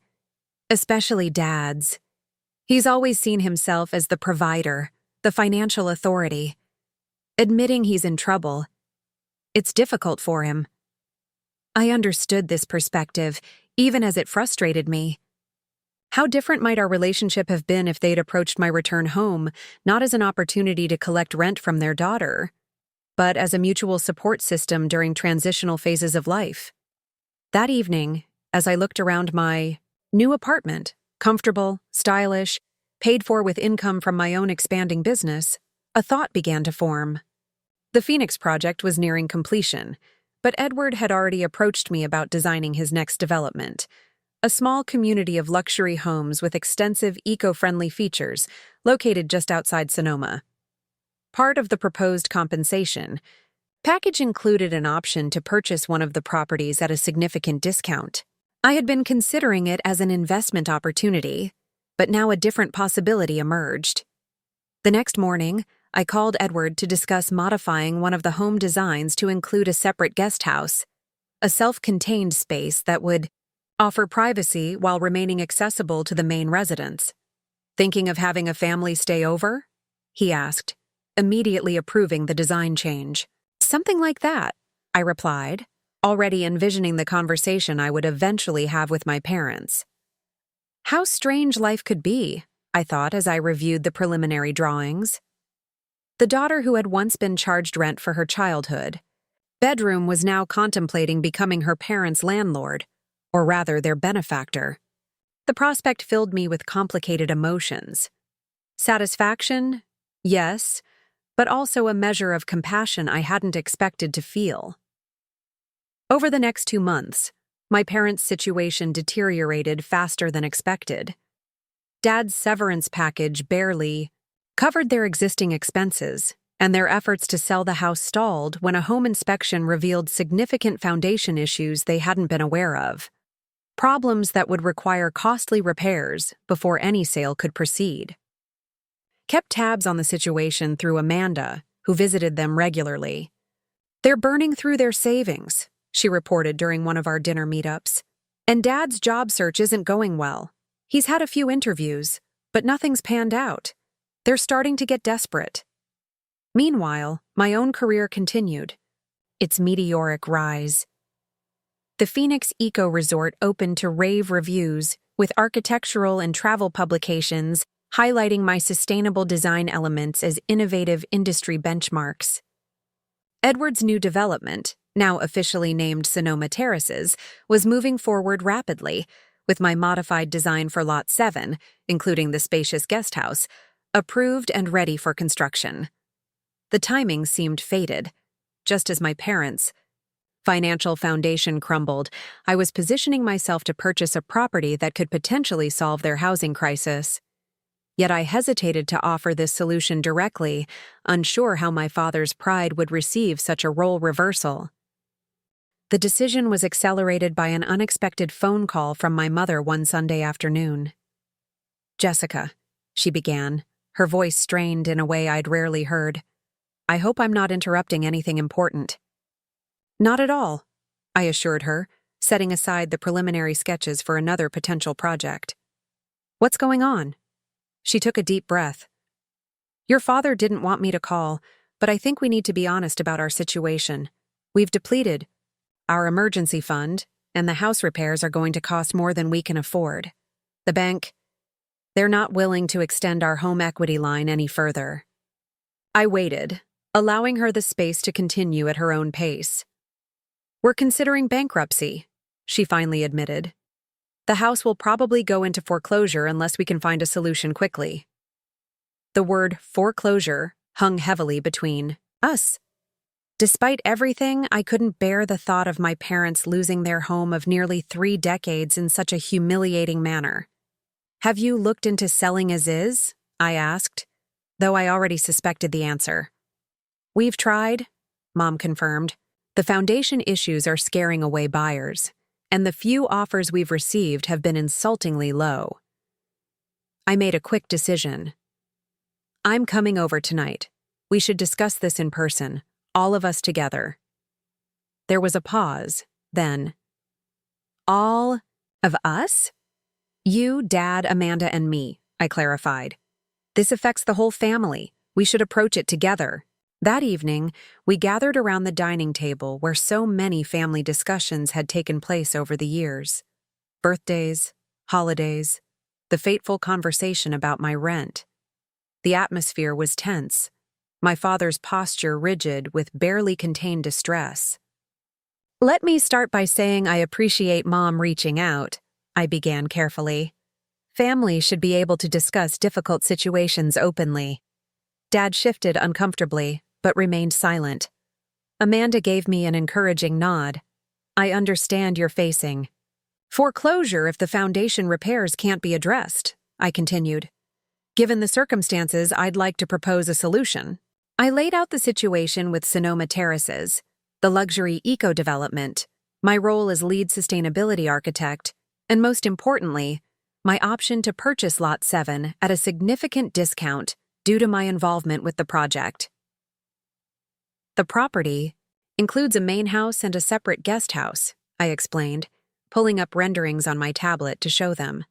"Especially Dad's. He's always seen himself as the provider, the financial authority. Admitting he's in trouble, it's difficult for him." I understood this perspective, even as it frustrated me. How different might our relationship have been if they'd approached my return home, not as an opportunity to collect rent from their daughter, but as a mutual support system during transitional phases of life. That evening, as I looked around my new apartment, comfortable, stylish, paid for with income from my own expanding business, a thought began to form. The Phoenix project was nearing completion, but Edward had already approached me about designing his next development, a small community of luxury homes with extensive eco-friendly features located just outside Sonoma. Part of the proposed compensation package included an option to purchase one of the properties at a significant discount. I had been considering it as an investment opportunity, but now a different possibility emerged. The next morning, I called Edward to discuss modifying one of the home designs to include a separate guest house, a self-contained space that would offer privacy while remaining accessible to the main residents. "Thinking of having a family stay over?" he asked, immediately approving the design change. "Something like that," I replied, already envisioning the conversation I would eventually have with my parents. How strange life could be, I thought as I reviewed the preliminary drawings. The daughter who had once been charged rent for her childhood bedroom was now contemplating becoming her parents' landlord, or rather their benefactor. The prospect filled me with complicated emotions. Satisfaction? Yes, but also a measure of compassion I hadn't expected to feel. Over the next 2 months, my parents' situation deteriorated faster than expected. Dad's severance package barely covered their existing expenses, and their efforts to sell the house stalled when a home inspection revealed significant foundation issues they hadn't been aware of. Problems that would require costly repairs before any sale could proceed. Kept tabs on the situation through Amanda, who visited them regularly. "They're burning through their savings," she reported during one of our dinner meetups. "And Dad's job search isn't going well. He's had a few interviews, but nothing's panned out. They're starting to get desperate." Meanwhile, my own career continued its meteoric rise. The Phoenix Eco Resort opened to rave reviews, with architectural and travel publications highlighting my sustainable design elements as innovative industry benchmarks. Edward's new development, now officially named Sonoma Terraces, was moving forward rapidly, with my modified design for Lot 7, including the spacious guest house, approved and ready for construction. The timing seemed fated, just as my parents' financial foundation crumbled. I was positioning myself to purchase a property that could potentially solve their housing crisis. Yet I hesitated to offer this solution directly, unsure how my father's pride would receive such a role reversal. The decision was accelerated by an unexpected phone call from my mother one Sunday afternoon. "Jessica," she began, her voice strained in a way I'd rarely heard. "I hope I'm not interrupting anything important." "Not at all," I assured her, setting aside the preliminary sketches for another potential project. "What's going on?" She took a deep breath. "Your father didn't want me to call, but I think we need to be honest about our situation. We've depleted our emergency fund, and the house repairs are going to cost more than we can afford. The bank, they're not willing to extend our home equity line any further." I waited, allowing her the space to continue at her own pace. "We're considering bankruptcy," she finally admitted. "The house will probably go into foreclosure unless we can find a solution quickly." The word foreclosure hung heavily between us. Despite everything, I couldn't bear the thought of my parents losing their home of nearly 3 decades in such a humiliating manner. "Have you looked into selling as is?" I asked, though I already suspected the answer. "We've tried," Mom confirmed. "The foundation issues are scaring away buyers, and the few offers we've received have been insultingly low." I made a quick decision. "I'm coming over tonight. We should discuss this in person, all of us together." There was a pause, then, "All of us?" "You, Dad, Amanda, and me," I clarified. "This affects the whole family. We should approach it together." That evening, we gathered around the dining table where so many family discussions had taken place over the years. Birthdays, holidays, the fateful conversation about my rent. The atmosphere was tense, my father's posture rigid with barely contained distress. "Let me start by saying I appreciate Mom reaching out," I began carefully. "Family should be able to discuss difficult situations openly." Dad shifted uncomfortably, but remained silent. Amanda gave me an encouraging nod. "I understand you're facing foreclosure if the foundation repairs can't be addressed," I continued. "Given the circumstances, I'd like to propose a solution." I laid out the situation with Sonoma Terraces, the luxury eco-development, my role as lead sustainability architect, and most importantly, my option to purchase Lot 7 at a significant discount due to my involvement with the project. "The property includes a main house and a separate guest house," I explained, pulling up renderings on my tablet to show them.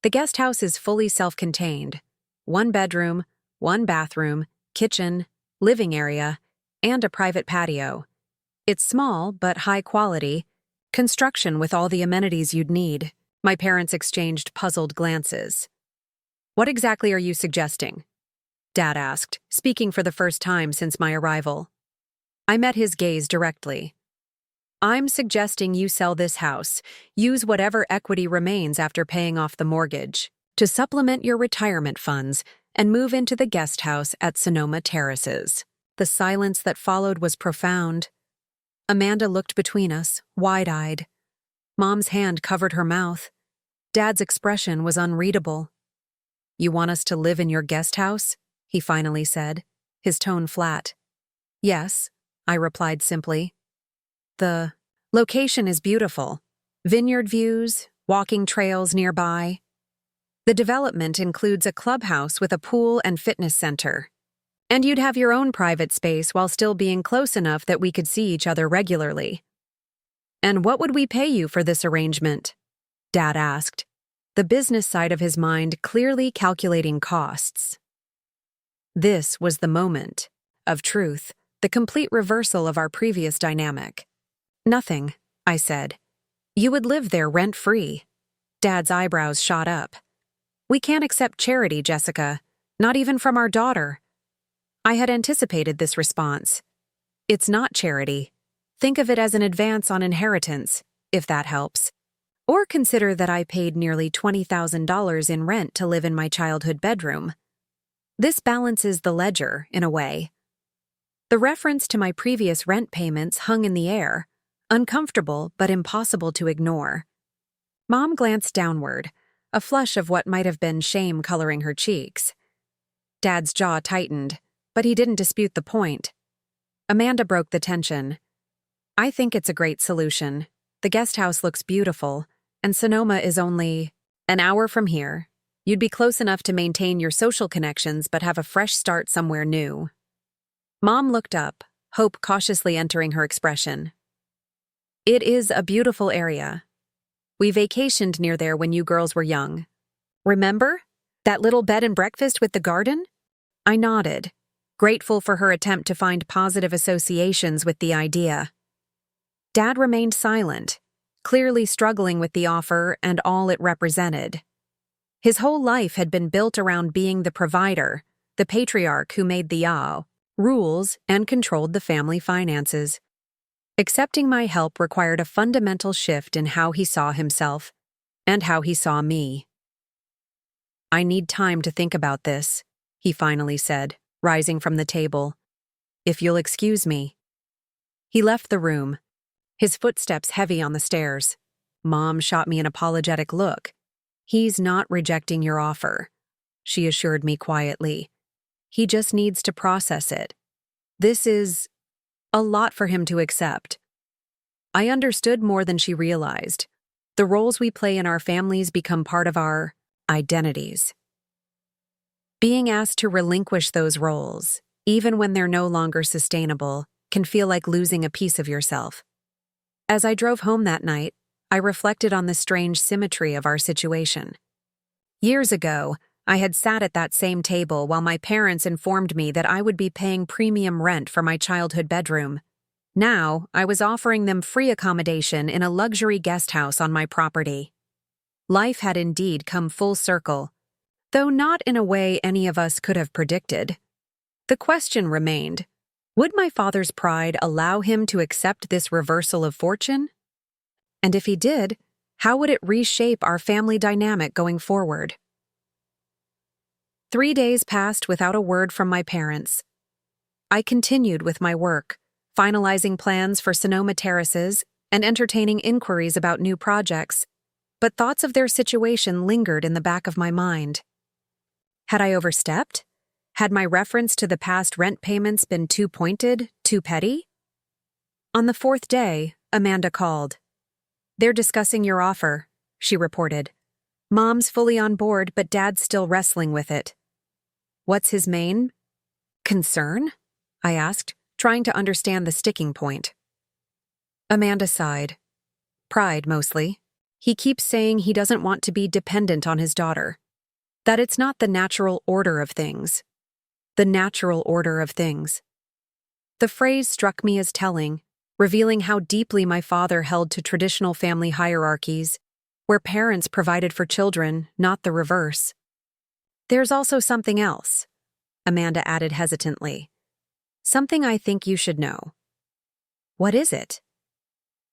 "The guest house is fully self-contained, 1 bedroom, 1 bathroom, kitchen, living area, and a private patio. It's small but high quality, construction with all the amenities you'd need." My parents exchanged puzzled glances. "What exactly are you suggesting?" Dad asked, speaking for the first time since my arrival. I met his gaze directly. "I'm suggesting you sell this house, use whatever equity remains after paying off the mortgage, to supplement your retirement funds, and move into the guest house at Sonoma Terraces." The silence that followed was profound. Amanda looked between us, wide-eyed. Mom's hand covered her mouth. Dad's expression was unreadable. "You want us to live in your guest house?" he finally said, his tone flat. "Yes," I replied simply. "The location is beautiful. Vineyard views, walking trails nearby. The development includes a clubhouse with a pool and fitness center. And you'd have your own private space while still being close enough that we could see each other regularly." "And what would we pay you for this arrangement?" Dad asked, the business side of his mind clearly calculating costs. This was the moment of truth, the complete reversal of our previous dynamic. "Nothing," I said. "You would live there rent-free." Dad's eyebrows shot up. "We can't accept charity, Jessica, not even from our daughter." I had anticipated this response. "It's not charity. Think of it as an advance on inheritance, if that helps. Or consider that I paid nearly $20,000 in rent to live in my childhood bedroom. This balances the ledger, in a way." The reference to my previous rent payments hung in the air, uncomfortable but impossible to ignore. Mom glanced downward, a flush of what might have been shame coloring her cheeks. Dad's jaw tightened, but he didn't dispute the point. Amanda broke the tension. "I think it's a great solution. The guest house looks beautiful, and Sonoma is only an hour from here. You'd be close enough to maintain your social connections but have a fresh start somewhere new." Mom looked up, hope cautiously entering her expression. "It is a beautiful area. We vacationed near there when you girls were young. Remember? That little bed and breakfast with the garden?" I nodded, grateful for her attempt to find positive associations with the idea. Dad remained silent, clearly struggling with the offer and all it represented. His whole life had been built around being the provider, the patriarch who made the rules and controlled the family finances. Accepting my help required a fundamental shift in how he saw himself and how he saw me. "I need time to think about this," he finally said, rising from the table. "If you'll excuse me." He left the room, his footsteps heavy on the stairs. Mom shot me an apologetic look. "He's not rejecting your offer," she assured me quietly. "He just needs to process it. This is a lot for him to accept." I understood more than she realized. The roles we play in our families become part of our identities. Being asked to relinquish those roles, even when they're no longer sustainable, can feel like losing a piece of yourself. As I drove home that night, I reflected on the strange symmetry of our situation. Years ago, I had sat at that same table while my parents informed me that I would be paying premium rent for my childhood bedroom. Now, I was offering them free accommodation in a luxury guest house on my property. Life had indeed come full circle, though not in a way any of us could have predicted. The question remained, would my father's pride allow him to accept this reversal of fortune? And if he did, how would it reshape our family dynamic going forward? 3 days passed without a word from my parents. I continued with my work, finalizing plans for Sonoma Terraces and entertaining inquiries about new projects, but thoughts of their situation lingered in the back of my mind. Had I overstepped? Had my reference to the past rent payments been too pointed, too petty? On the 4th day, Amanda called. "They're discussing your offer," she reported. "Mom's fully on board, but Dad's still wrestling with it." "What's his main concern?" I asked, trying to understand the sticking point. Amanda sighed. "Pride, mostly. He keeps saying he doesn't want to be dependent on his daughter. That it's not the natural order of things. The natural order of things." The phrase struck me as telling, revealing how deeply my father held to traditional family hierarchies, where parents provided for children, not the reverse. "There's also something else," Amanda added hesitantly. "Something I think you should know." "What is it?"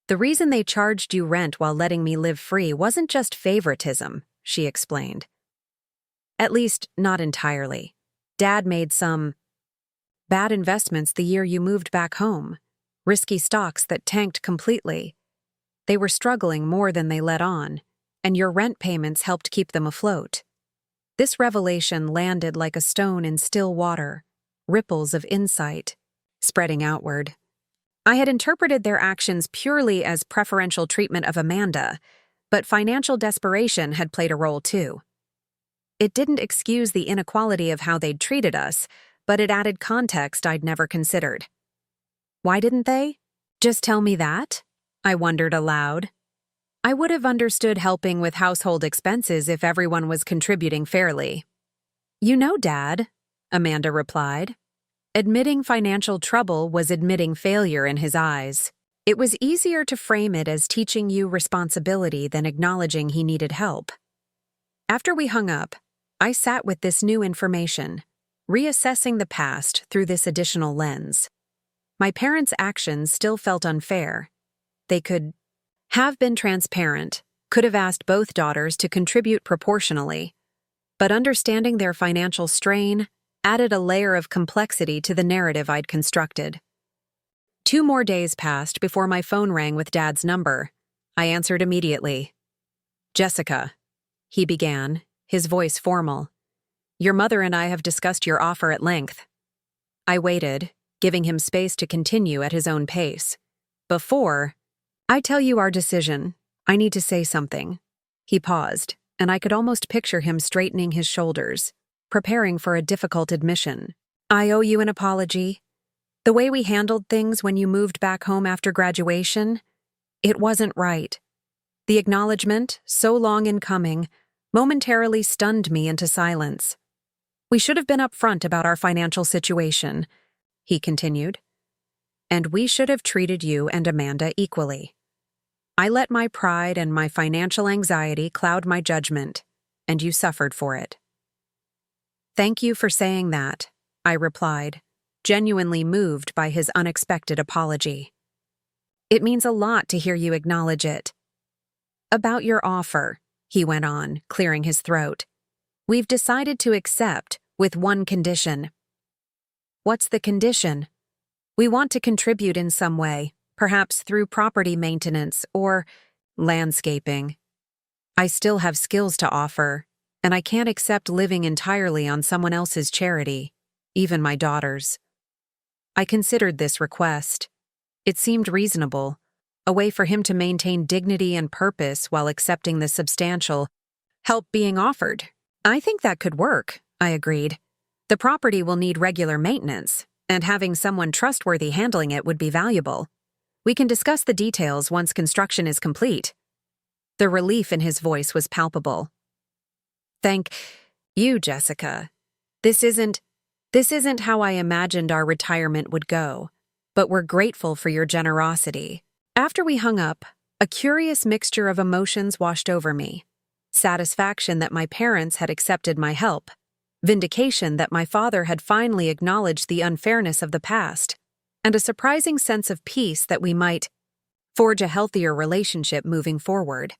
"The reason they charged you rent while letting me live free wasn't just favoritism," she explained. "At least, not entirely. Dad made some bad investments the year you moved back home, risky stocks that tanked completely. They were struggling more than they let on, and your rent payments helped keep them afloat." This revelation landed like a stone in still water, ripples of insight, spreading outward. I had interpreted their actions purely as preferential treatment of Amanda, but financial desperation had played a role too. It didn't excuse the inequality of how they'd treated us, but it added context I'd never considered. Why didn't they just tell me that? I wondered aloud. I would have understood helping with household expenses if everyone was contributing fairly. "You know, Dad," Amanda replied. Admitting financial trouble was admitting failure in his eyes. It was easier to frame it as teaching you responsibility than acknowledging he needed help. After we hung up, I sat with this new information, reassessing the past through this additional lens. My parents' actions still felt unfair. They could have been transparent, could have asked both daughters to contribute proportionally, but understanding their financial strain added a layer of complexity to the narrative I'd constructed. 2 more days passed before my phone rang with Dad's number. I answered immediately. "Jessica," he began, his voice formal. "Your mother and I have discussed your offer at length." I waited, giving him space to continue at his own pace. "Before I tell you our decision, I need to say something." He paused, and I could almost picture him straightening his shoulders, preparing for a difficult admission. "I owe you an apology. The way we handled things when you moved back home after graduation, it wasn't right. The acknowledgement, so long in coming, momentarily stunned me into silence. We should have been upfront about our financial situation," he continued. "And we should have treated you and Amanda equally. I let my pride and my financial anxiety cloud my judgment, and you suffered for it." "Thank you for saying that," I replied, genuinely moved by his unexpected apology. "It means a lot to hear you acknowledge it." "About your offer," he went on, clearing his throat. "We've decided to accept, with one condition." "What's the condition?" "We want to contribute in some way, perhaps through property maintenance or landscaping. I still have skills to offer, and I can't accept living entirely on someone else's charity, even my daughter's." I considered this request. It seemed reasonable, a way for him to maintain dignity and purpose while accepting the substantial help being offered. "I think that could work," I agreed. "The property will need regular maintenance, and having someone trustworthy handling it would be valuable. We can discuss the details once construction is complete." The relief in his voice was palpable. "Thank you, Jessica. This isn't how I imagined our retirement would go, but we're grateful for your generosity." After we hung up, a curious mixture of emotions washed over me. satisfaction that my parents had accepted my help, vindication that my father had finally acknowledged the unfairness of the past, and a surprising sense of peace that we might forge a healthier relationship moving forward.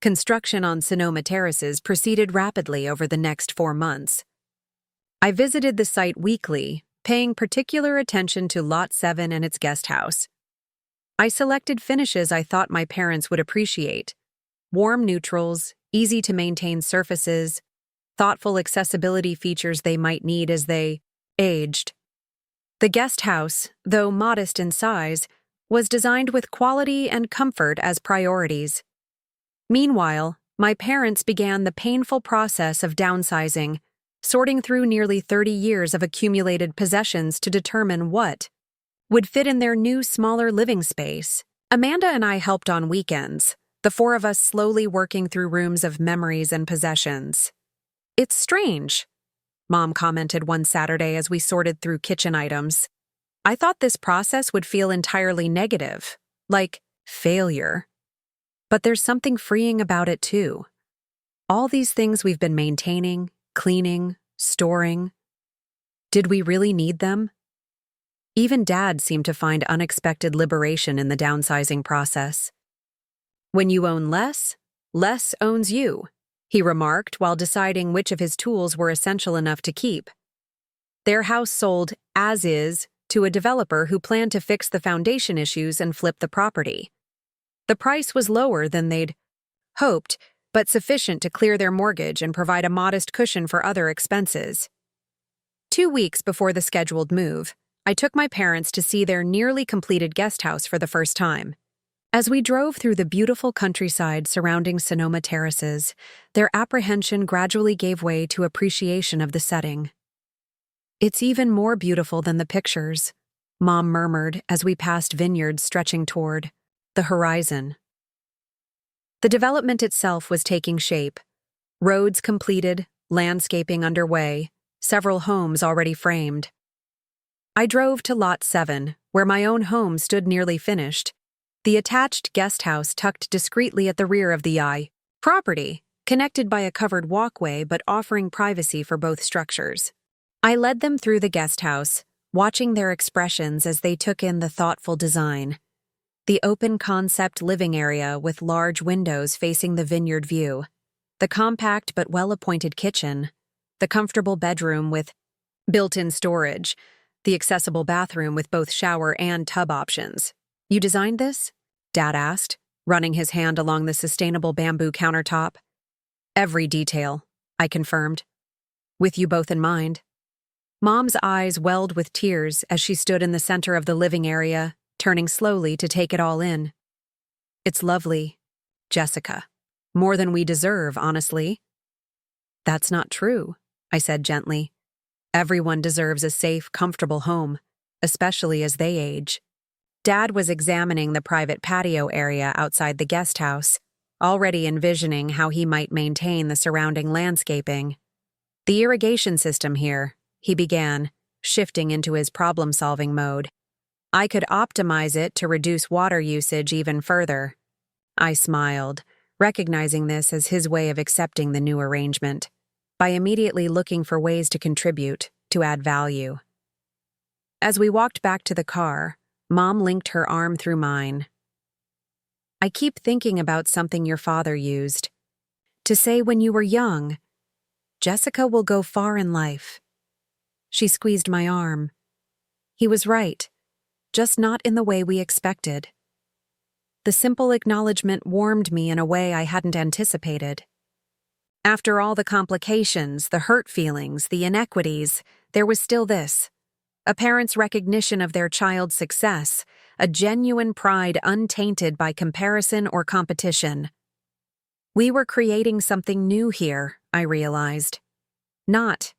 Construction on Sonoma Terraces proceeded rapidly over the next 4 months. I visited the site weekly, paying particular attention to Lot 7 and its guest house. I selected finishes I thought my parents would appreciate: warm neutrals, easy-to-maintain surfaces, thoughtful accessibility features they might need as they aged. The guest house, though modest in size, was designed with quality and comfort as priorities. Meanwhile, my parents began the painful process of downsizing, sorting through nearly 30 years of accumulated possessions to determine what would fit in their new, smaller living space. Amanda and I helped on weekends, the 4 of us slowly working through rooms of memories and possessions. "It's strange," Mom commented one Saturday as we sorted through kitchen items. "I thought this process would feel entirely negative, like failure. But there's something freeing about it too. All these things we've been maintaining, cleaning, storing. Did we really need them?" Even Dad seemed to find unexpected liberation in the downsizing process. "When you own less, less owns you," he remarked while deciding which of his tools were essential enough to keep. Their house sold as is to a developer who planned to fix the foundation issues and flip the property. The price was lower than they'd hoped, but sufficient to clear their mortgage and provide a modest cushion for other expenses. 2 weeks before the scheduled move, I took my parents to see their nearly completed guest house for the first time. As we drove through the beautiful countryside surrounding Sonoma Terraces, their apprehension gradually gave way to appreciation of the setting. "It's even more beautiful than the pictures," Mom murmured as we passed vineyards stretching toward the horizon. The development itself was taking shape. Roads completed, landscaping underway, several homes already framed. I drove to Lot 7, where my own home stood nearly finished, the attached guest house tucked discreetly at the rear of the property, connected by a covered walkway but offering privacy for both structures. I led them through the guest house, watching their expressions as they took in the thoughtful design. The open-concept living area with large windows facing the vineyard view, the compact but well-appointed kitchen, the comfortable bedroom with built-in storage, the accessible bathroom with both shower and tub options. "You designed this?" Dad asked, running his hand along the sustainable bamboo countertop. "Every detail," I confirmed. "With you both in mind." Mom's eyes welled with tears as she stood in the center of the living area, turning slowly to take it all in. "It's lovely, Jessica. More than we deserve, honestly." "That's not true," I said gently. "Everyone deserves a safe, comfortable home, especially as they age." Dad was examining the private patio area outside the guest house, already envisioning how he might maintain the surrounding landscaping. "The irrigation system here," he began, shifting into his problem-solving mode. "I could optimize it to reduce water usage even further." I smiled, recognizing this as his way of accepting the new arrangement, by immediately looking for ways to contribute, to add value. As we walked back to the car, Mom linked her arm through mine. "I keep thinking about something your father used to say when you were young, 'Jessica will go far in life.'" She squeezed my arm. "He was right. Just not in the way we expected." The simple acknowledgement warmed me in a way I hadn't anticipated. After all the complications, the hurt feelings, the inequities, there was still this: a parent's recognition of their child's success, a genuine pride untainted by comparison or competition. We were creating something new here, I realized. Not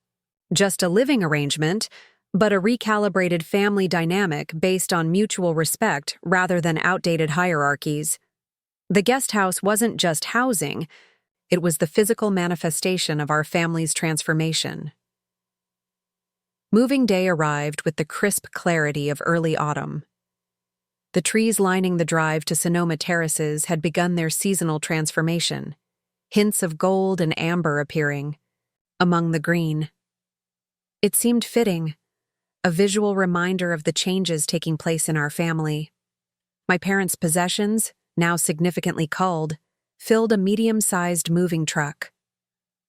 just a living arrangement, but a recalibrated family dynamic based on mutual respect rather than outdated hierarchies. The guest house wasn't just housing, it was the physical manifestation of our family's transformation. Moving day arrived with the crisp clarity of early autumn. The trees lining the drive to Sonoma Terraces had begun their seasonal transformation. hints of gold and amber appearing among the green. It seemed fitting, a visual reminder of the changes taking place in our family. My parents' possessions, now significantly culled, filled a medium-sized moving truck.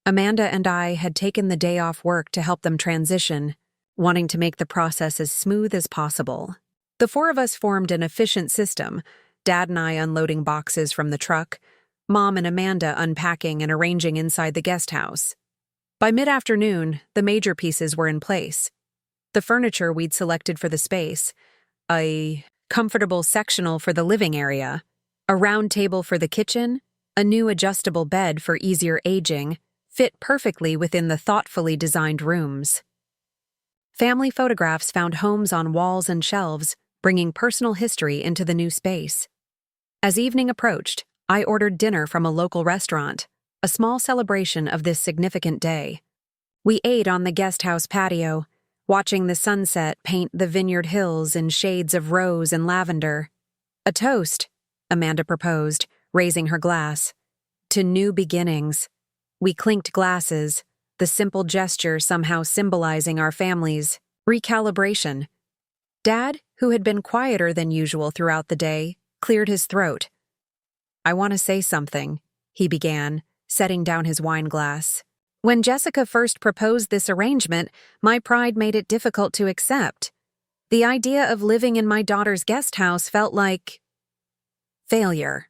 Amanda and I had taken the day off work to help them transition, wanting to make the process as smooth as possible. The four of us formed an efficient system, Dad and I unloading boxes from the truck, Mom and Amanda unpacking and arranging inside the guest house. By mid-afternoon, the major pieces were in place. The furniture we'd selected for the space, a comfortable sectional for the living area, a round table for the kitchen, a new adjustable bed for easier aging, fit perfectly within the thoughtfully designed rooms. Family photographs found homes on walls and shelves, bringing personal history into the new space. As evening approached, I ordered dinner from a local restaurant, a small celebration of this significant day. We ate on the guest house patio, watching the sunset paint the vineyard hills in shades of rose and lavender. A toast, Amanda proposed, raising her glass. To new beginnings. We clinked glasses, the simple gesture somehow symbolizing our family's recalibration. Dad, who had been quieter than usual throughout the day, cleared his throat. "I want to say something," he began, setting down his wine glass. "When Jessica first proposed this arrangement, my pride made it difficult to accept. The idea of living in my daughter's guest house felt like failure."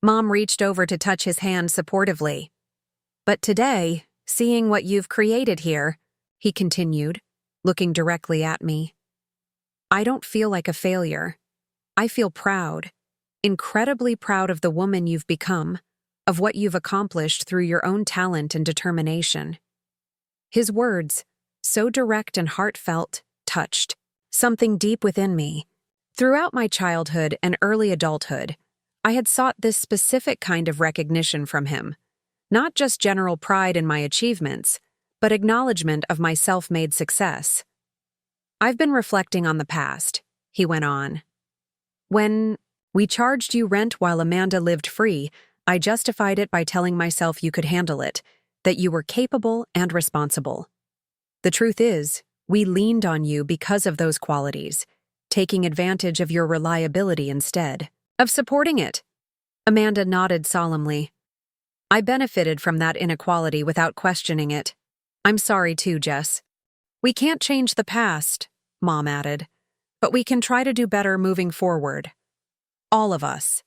Mom reached over to touch his hand supportively. "But today, seeing what you've created here," he continued, looking directly at me, "I don't feel like a failure. I feel proud, incredibly proud of the woman you've become, of what you've accomplished through your own talent and determination." His words, so direct and heartfelt, touched something deep within me. Throughout my childhood and early adulthood, I had sought this specific kind of recognition from him, not just general pride in my achievements, but acknowledgement of my self-made success. "I've been reflecting on the past," he went on. "When we charged you rent while Amanda lived free, I justified it by telling myself you could handle it, that you were capable and responsible. The truth is, we leaned on you because of those qualities, taking advantage of your reliability instead of supporting it." Amanda nodded solemnly. "I benefited from that inequality without questioning it. I'm sorry too, Jess. We can't change the past," Mom added, "but we can try to do better moving forward. All of us."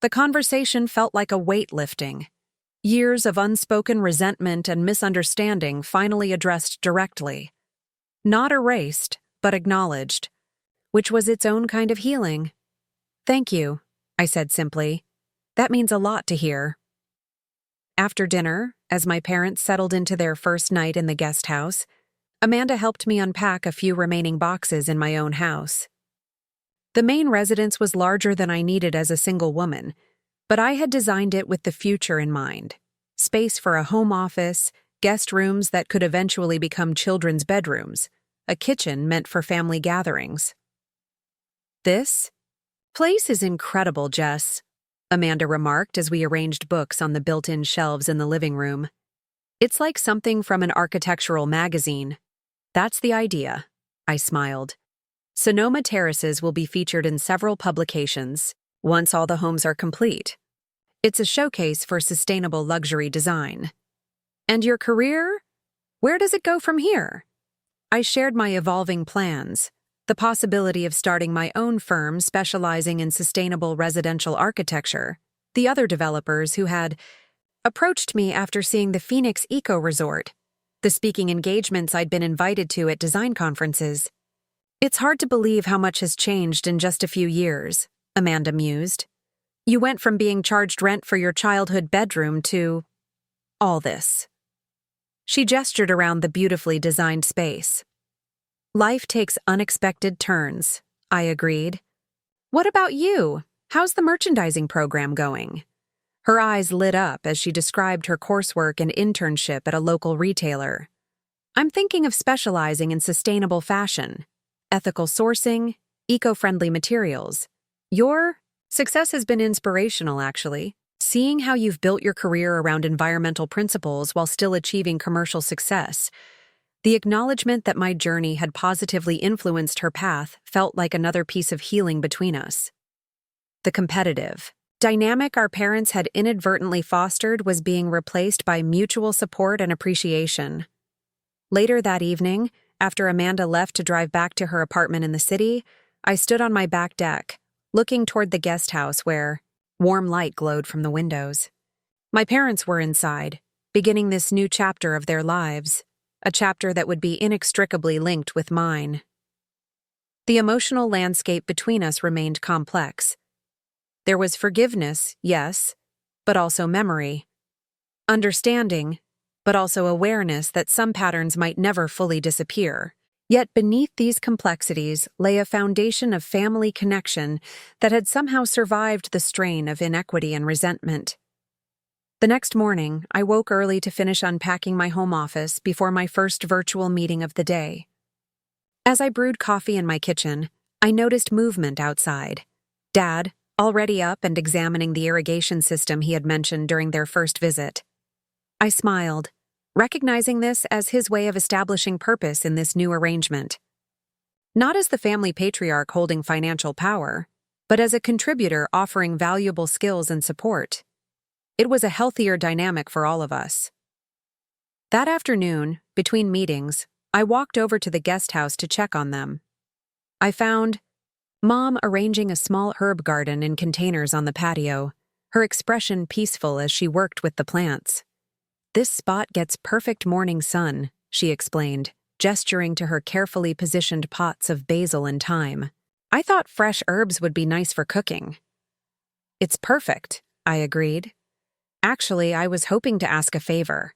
The conversation felt like a weight lifting. Years of unspoken resentment and misunderstanding finally addressed directly. Not erased, but acknowledged, which was its own kind of healing. "Thank you," I said simply. "That means a lot to hear." After dinner, as my parents settled into their first night in the guest house, Amanda helped me unpack a few remaining boxes in my own house. The main residence was larger than I needed as a single woman, but I had designed it with the future in mind. Space for a home office, guest rooms that could eventually become children's bedrooms, a kitchen meant for family gatherings. "This place is incredible, Jess," Amanda remarked as we arranged books on the built-in shelves in the living room. "It's like something from an architectural magazine." "That's the idea," I smiled. "Sonoma Terraces will be featured in several publications once all the homes are complete. It's a showcase for sustainable luxury design." "And your career? Where does it go from here?" I shared my evolving plans, the possibility of starting my own firm specializing in sustainable residential architecture, the other developers who had approached me after seeing the Phoenix Eco Resort, the speaking engagements I'd been invited to at design conferences. "It's hard to believe how much has changed in just a few years," Amanda mused. "You went from being charged rent for your childhood bedroom to all this." She gestured around the beautifully designed space. "Life takes unexpected turns," I agreed. "What about you? How's the merchandising program going?" Her eyes lit up as she described her coursework and internship at a local retailer. "I'm thinking of specializing in sustainable fashion, ethical sourcing, eco-friendly materials. Your success has been inspirational, actually. seeing how you've built your career around environmental principles while still achieving commercial success. The acknowledgement that my journey had positively influenced her path felt like another piece of healing between us. The competitive dynamic our parents had inadvertently fostered was being replaced by mutual support and appreciation. Later that evening, after Amanda left to drive back to her apartment in the city, I stood on my back deck, looking toward the guest house where warm light glowed from the windows. My parents were inside, beginning this new chapter of their lives, a chapter that would be inextricably linked with mine. The emotional landscape between us remained complex. There was forgiveness, yes, but also memory. Understanding, but also awareness that some patterns might never fully disappear. Yet beneath these complexities lay a foundation of family connection that had somehow survived the strain of inequity and resentment. The next morning, I woke early to finish unpacking my home office before my first virtual meeting of the day. As I brewed coffee in my kitchen, I noticed movement outside. Dad, already up and examining the irrigation system he had mentioned during their first visit. I smiled, recognizing this as his way of establishing purpose in this new arrangement. Not as the family patriarch holding financial power, but as a contributor offering valuable skills and support. It was a healthier dynamic for all of us. That afternoon, between meetings, I walked over to the guest house to check on them. I found Mom arranging a small herb garden in containers on the patio, her expression peaceful as she worked with the plants. "This spot gets perfect morning sun," she explained, gesturing to her carefully positioned pots of basil and thyme. "I thought fresh herbs would be nice for cooking." "It's perfect," I agreed. "Actually, I was hoping to ask a favor.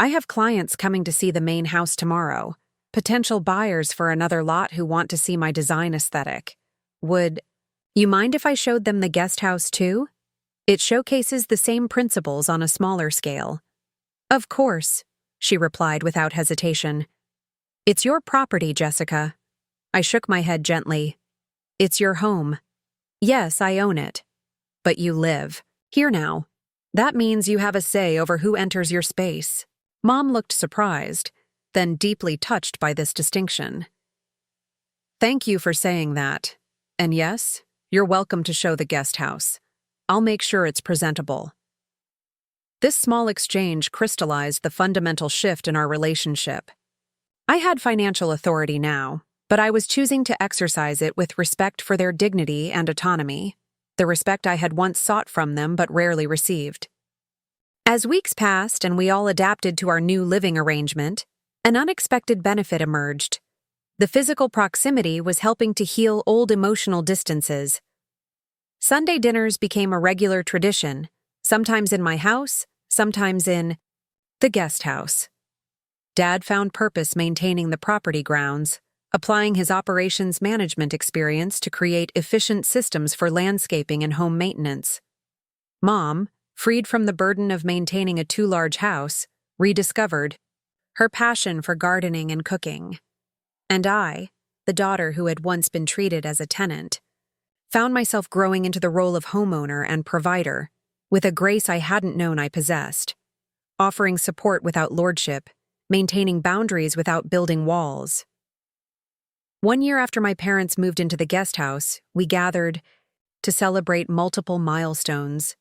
I have clients coming to see the main house tomorrow, potential buyers for another lot who want to see my design aesthetic. Would you mind if I showed them the guest house too? It showcases the same principles on a smaller scale." "Of course," she replied without hesitation. "It's your property, Jessica." I shook my head gently. "It's your home. Yes, I own it. But you live here now. That means you have a say over who enters your space." Mom looked surprised, then deeply touched by this distinction. "Thank you for saying that. And yes, you're welcome to show the guest house. I'll make sure it's presentable." This small exchange crystallized the fundamental shift in our relationship. I had financial authority now, but I was choosing to exercise it with respect for their dignity and autonomy, the respect I had once sought from them but rarely received. As weeks passed and we all adapted to our new living arrangement, an unexpected benefit emerged. The physical proximity was helping to heal old emotional distances. Sunday dinners became a regular tradition, sometimes in my house, sometimes in the guest house. Dad found purpose maintaining the property grounds, applying his operations management experience to create efficient systems for landscaping and home maintenance. Mom, freed from the burden of maintaining a too-large house, rediscovered her passion for gardening and cooking. And I, the daughter who had once been treated as a tenant, found myself growing into the role of homeowner and provider, with a grace I hadn't known I possessed, offering support without lordship, maintaining boundaries without building walls. 1 year after my parents moved into the guest house, we gathered to celebrate multiple milestones.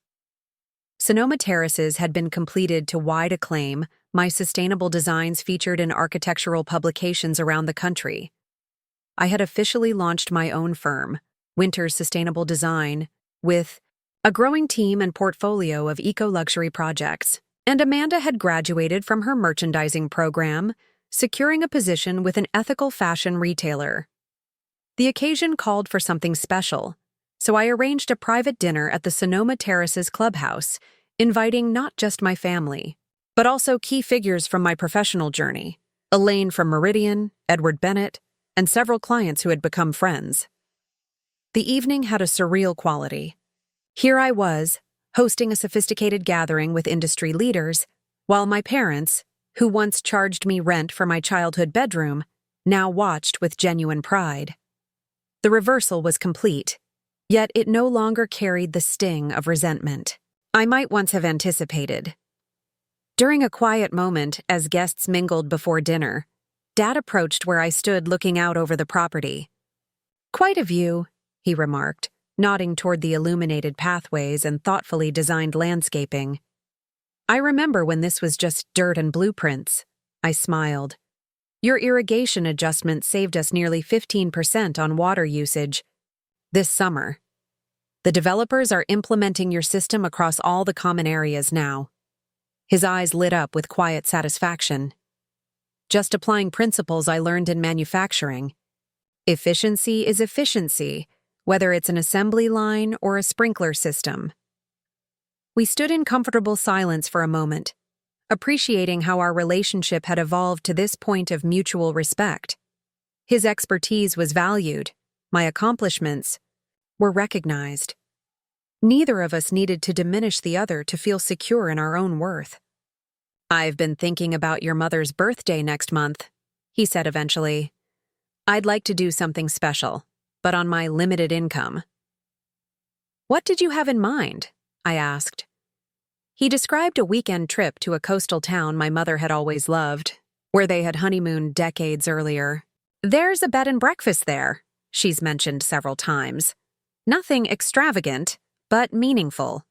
Sonoma Terraces had been completed to wide acclaim, my sustainable designs featured in architectural publications around the country. I had officially launched my own firm, Winter's Sustainable Design, with a growing team and portfolio of eco-luxury projects, and Amanda had graduated from her merchandising program, securing a position with an ethical fashion retailer. The occasion called for something special, so I arranged a private dinner at the Sonoma Terraces clubhouse, inviting not just my family, but also key figures from my professional journey, Elaine from Meridian, Edward Bennett, and several clients who had become friends. The evening had a surreal quality. Here I was, hosting a sophisticated gathering with industry leaders, while my parents, who once charged me rent for my childhood bedroom, now watched with genuine pride. The reversal was complete, yet it no longer carried the sting of resentment. I might once have anticipated. During a quiet moment, as guests mingled before dinner, Dad approached where I stood looking out over the property. "Quite a view," he remarked, nodding toward the illuminated pathways and thoughtfully designed landscaping. "I remember when this was just dirt and blueprints." I smiled. "Your irrigation adjustment saved us nearly 15% on water usage this summer. The developers are implementing your system across all the common areas now." His eyes lit up with quiet satisfaction. "Just applying principles I learned in manufacturing. Efficiency is efficiency, whether it's an assembly line or a sprinkler system." We stood in comfortable silence for a moment, appreciating how our relationship had evolved to this point of mutual respect. His expertise was valued, my accomplishments were recognized. Neither of us needed to diminish the other to feel secure in our own worth. "I've been thinking about your mother's birthday next month," he said eventually. "I'd like to do something special, but on my limited income." "What did you have in mind?" I asked. He described a weekend trip to a coastal town my mother had always loved, where they had honeymooned decades earlier. "There's a bed and breakfast there," she's mentioned several times. "Nothing extravagant, but meaningful."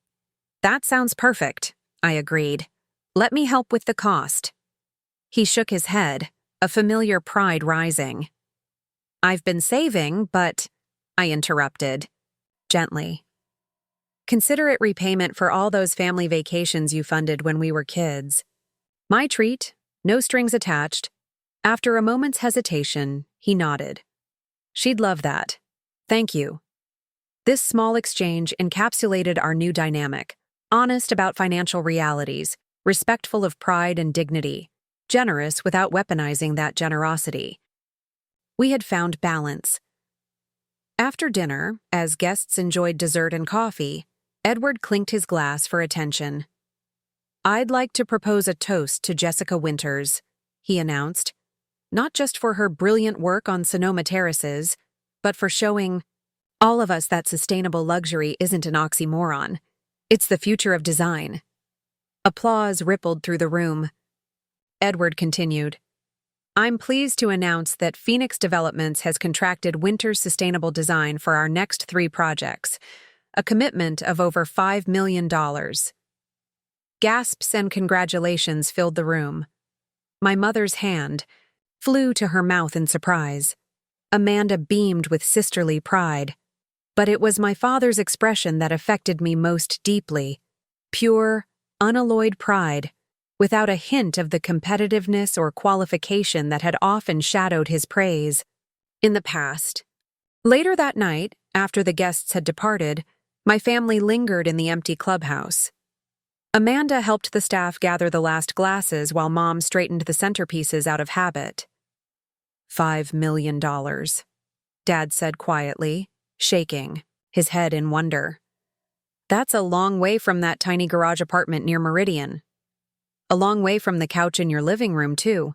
"That sounds perfect," I agreed. "Let me help with the cost." He shook his head, a familiar pride rising. "I've been saving, but—" I interrupted, gently. "Consider it repayment for all those family vacations you funded when we were kids. My treat, no strings attached." After a moment's hesitation, he nodded. "She'd love that. Thank you." This small exchange encapsulated our new dynamic, honest about financial realities, respectful of pride and dignity, generous without weaponizing that generosity. We had found balance. After dinner, as guests enjoyed dessert and coffee, Edward clinked his glass for attention. "I'd like to propose a toast to Jessica Winters," he announced, "not just for her brilliant work on Sonoma Terraces, but for showing all of us that sustainable luxury isn't an oxymoron. It's the future of design." Applause rippled through the room. Edward continued, "I'm pleased to announce that Phoenix Developments has contracted Winters Sustainable Design for our next 3 projects, a commitment of over $5 million. Gasps and congratulations filled the room. My mother's hand flew to her mouth in surprise. Amanda beamed with sisterly pride. But it was my father's expression that affected me most deeply. Pure, unalloyed pride, without a hint of the competitiveness or qualification that had often shadowed his praise in the past. Later that night, after the guests had departed, my family lingered in the empty clubhouse. Amanda helped the staff gather the last glasses while Mom straightened the centerpieces out of habit. $5 million, Dad said quietly, shaking, his head in wonder. "That's a long way from that tiny garage apartment near Meridian. A long way from the couch in your living room, too,"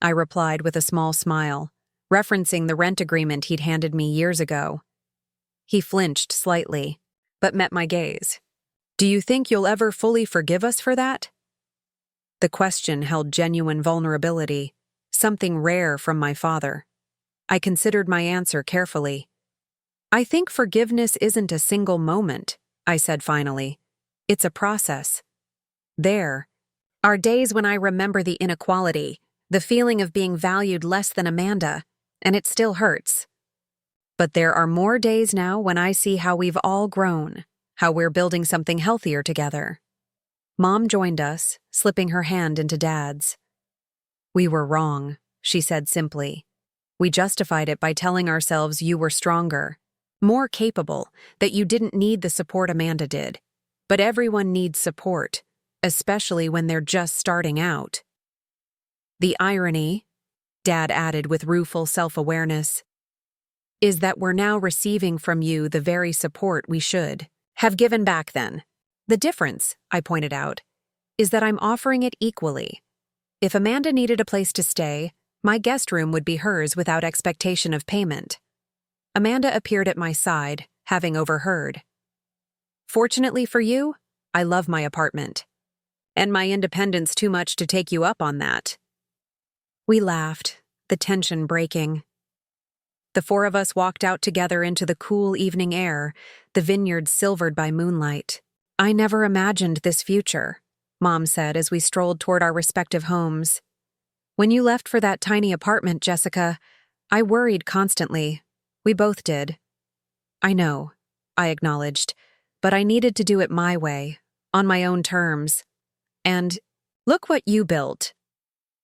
I replied with a small smile, referencing the rent agreement he'd handed me years ago. He flinched slightly, but met my gaze. "Do you think you'll ever fully forgive us for that?" The question held genuine vulnerability, something rare from my father. I considered my answer carefully. "I think forgiveness isn't a single moment," I said finally. "It's a process. There are days when I remember the inequality, the feeling of being valued less than Amanda, and it still hurts. But there are more days now when I see how we've all grown, how we're building something healthier together." Mom joined us, slipping her hand into Dad's. "We were wrong," she said simply. "We justified it by telling ourselves you were stronger, more capable, that you didn't need the support Amanda did. But everyone needs support, especially when they're just starting out." "The irony," Dad added with rueful self-awareness, "is that we're now receiving from you the very support we should have given back then. The difference," I pointed out, "is that I'm offering it equally. If Amanda needed a place to stay, my guest room would be hers without expectation of payment." Amanda appeared at my side, having overheard. "Fortunately for you, I love my apartment. And my independence too much to take you up on that." We laughed, the tension breaking. The four of us walked out together into the cool evening air, the vineyard silvered by moonlight. "I never imagined this future," Mom said as we strolled toward our respective homes. "When you left for that tiny apartment, Jessica, I worried constantly. We both did." "I know," I acknowledged, "but I needed to do it my way, on my own terms. And look what you built."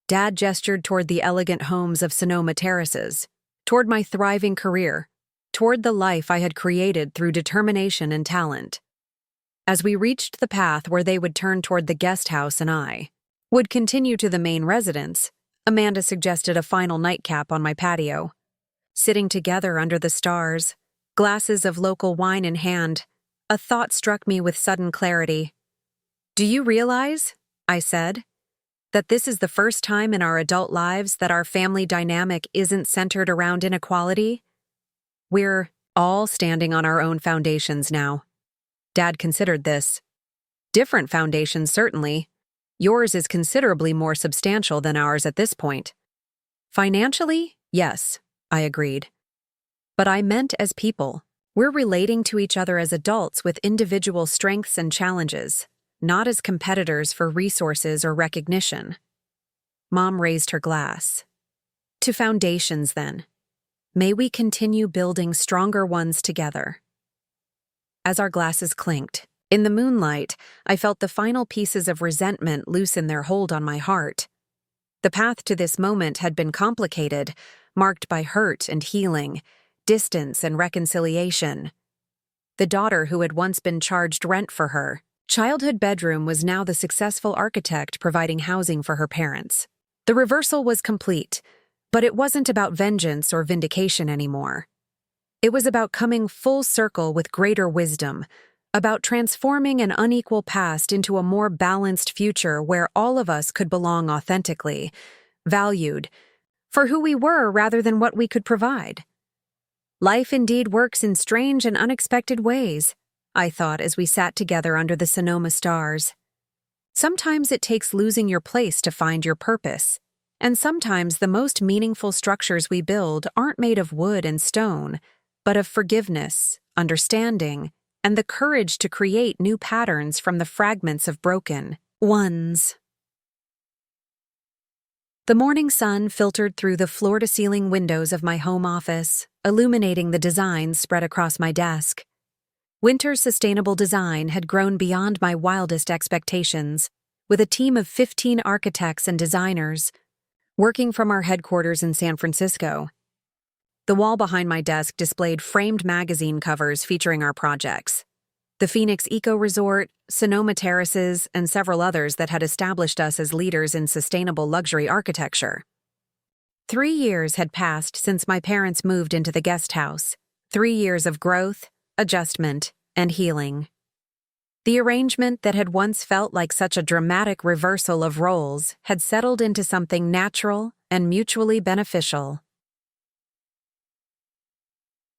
Dad gestured toward the elegant homes of Sonoma Terraces, toward my thriving career, toward the life I had created through determination and talent. As we reached the path where they would turn toward the guest house and I would continue to the main residence, Amanda suggested a final nightcap on my patio. Sitting together under the stars, glasses of local wine in hand, a thought struck me with sudden clarity. "Do you realize," I said, "that this is the first time in our adult lives that our family dynamic isn't centered around inequality? We're all standing on our own foundations now." Dad considered this. "Different foundations, certainly. Yours is considerably more substantial than ours at this point." "Financially, yes," I agreed. "But I meant as people. We're relating to each other as adults with individual strengths and challenges, not as competitors for resources or recognition." Mom raised her glass. "To foundations, then. May we continue building stronger ones together." As our glasses clinked, in the moonlight, I felt the final pieces of resentment loosen their hold on my heart. The path to this moment had been complicated, marked by hurt and healing, distance and reconciliation. The daughter who had once been charged rent for her childhood bedroom was now the successful architect providing housing for her parents. The reversal was complete, but it wasn't about vengeance or vindication anymore. It was about coming full circle with greater wisdom, about transforming an unequal past into a more balanced future where all of us could belong authentically, valued, for who we were rather than what we could provide. Life indeed works in strange and unexpected ways, I thought as we sat together under the Sonoma stars. Sometimes it takes losing your place to find your purpose, and sometimes the most meaningful structures we build aren't made of wood and stone, but of forgiveness, understanding, and the courage to create new patterns from the fragments of broken ones. The morning sun filtered through the floor-to-ceiling windows of my home office, illuminating the designs spread across my desk. Winter's sustainable design had grown beyond my wildest expectations, with a team of 15 architects and designers working from our headquarters in San Francisco. The wall behind my desk displayed framed magazine covers featuring our projects: the Phoenix Eco Resort, Sonoma Terraces, and several others that had established us as leaders in sustainable luxury architecture. 3 years had passed since my parents moved into the guest house. 3 years of growth, adjustment, and healing. The arrangement that had once felt like such a dramatic reversal of roles had settled into something natural and mutually beneficial.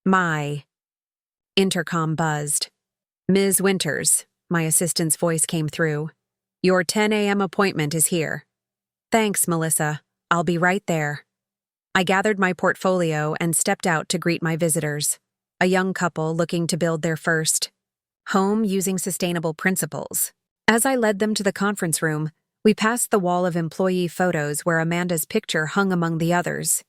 My intercom buzzed. "Ms. Winters," my assistant's voice came through. "Your 10 a.m. appointment is here." "Thanks, Melissa. I'll be right there." I gathered my portfolio and stepped out to greet my visitors, a young couple looking to build their first home using sustainable principles. As I led them to the conference room, we passed the wall of employee photos where Amanda's picture hung among the others.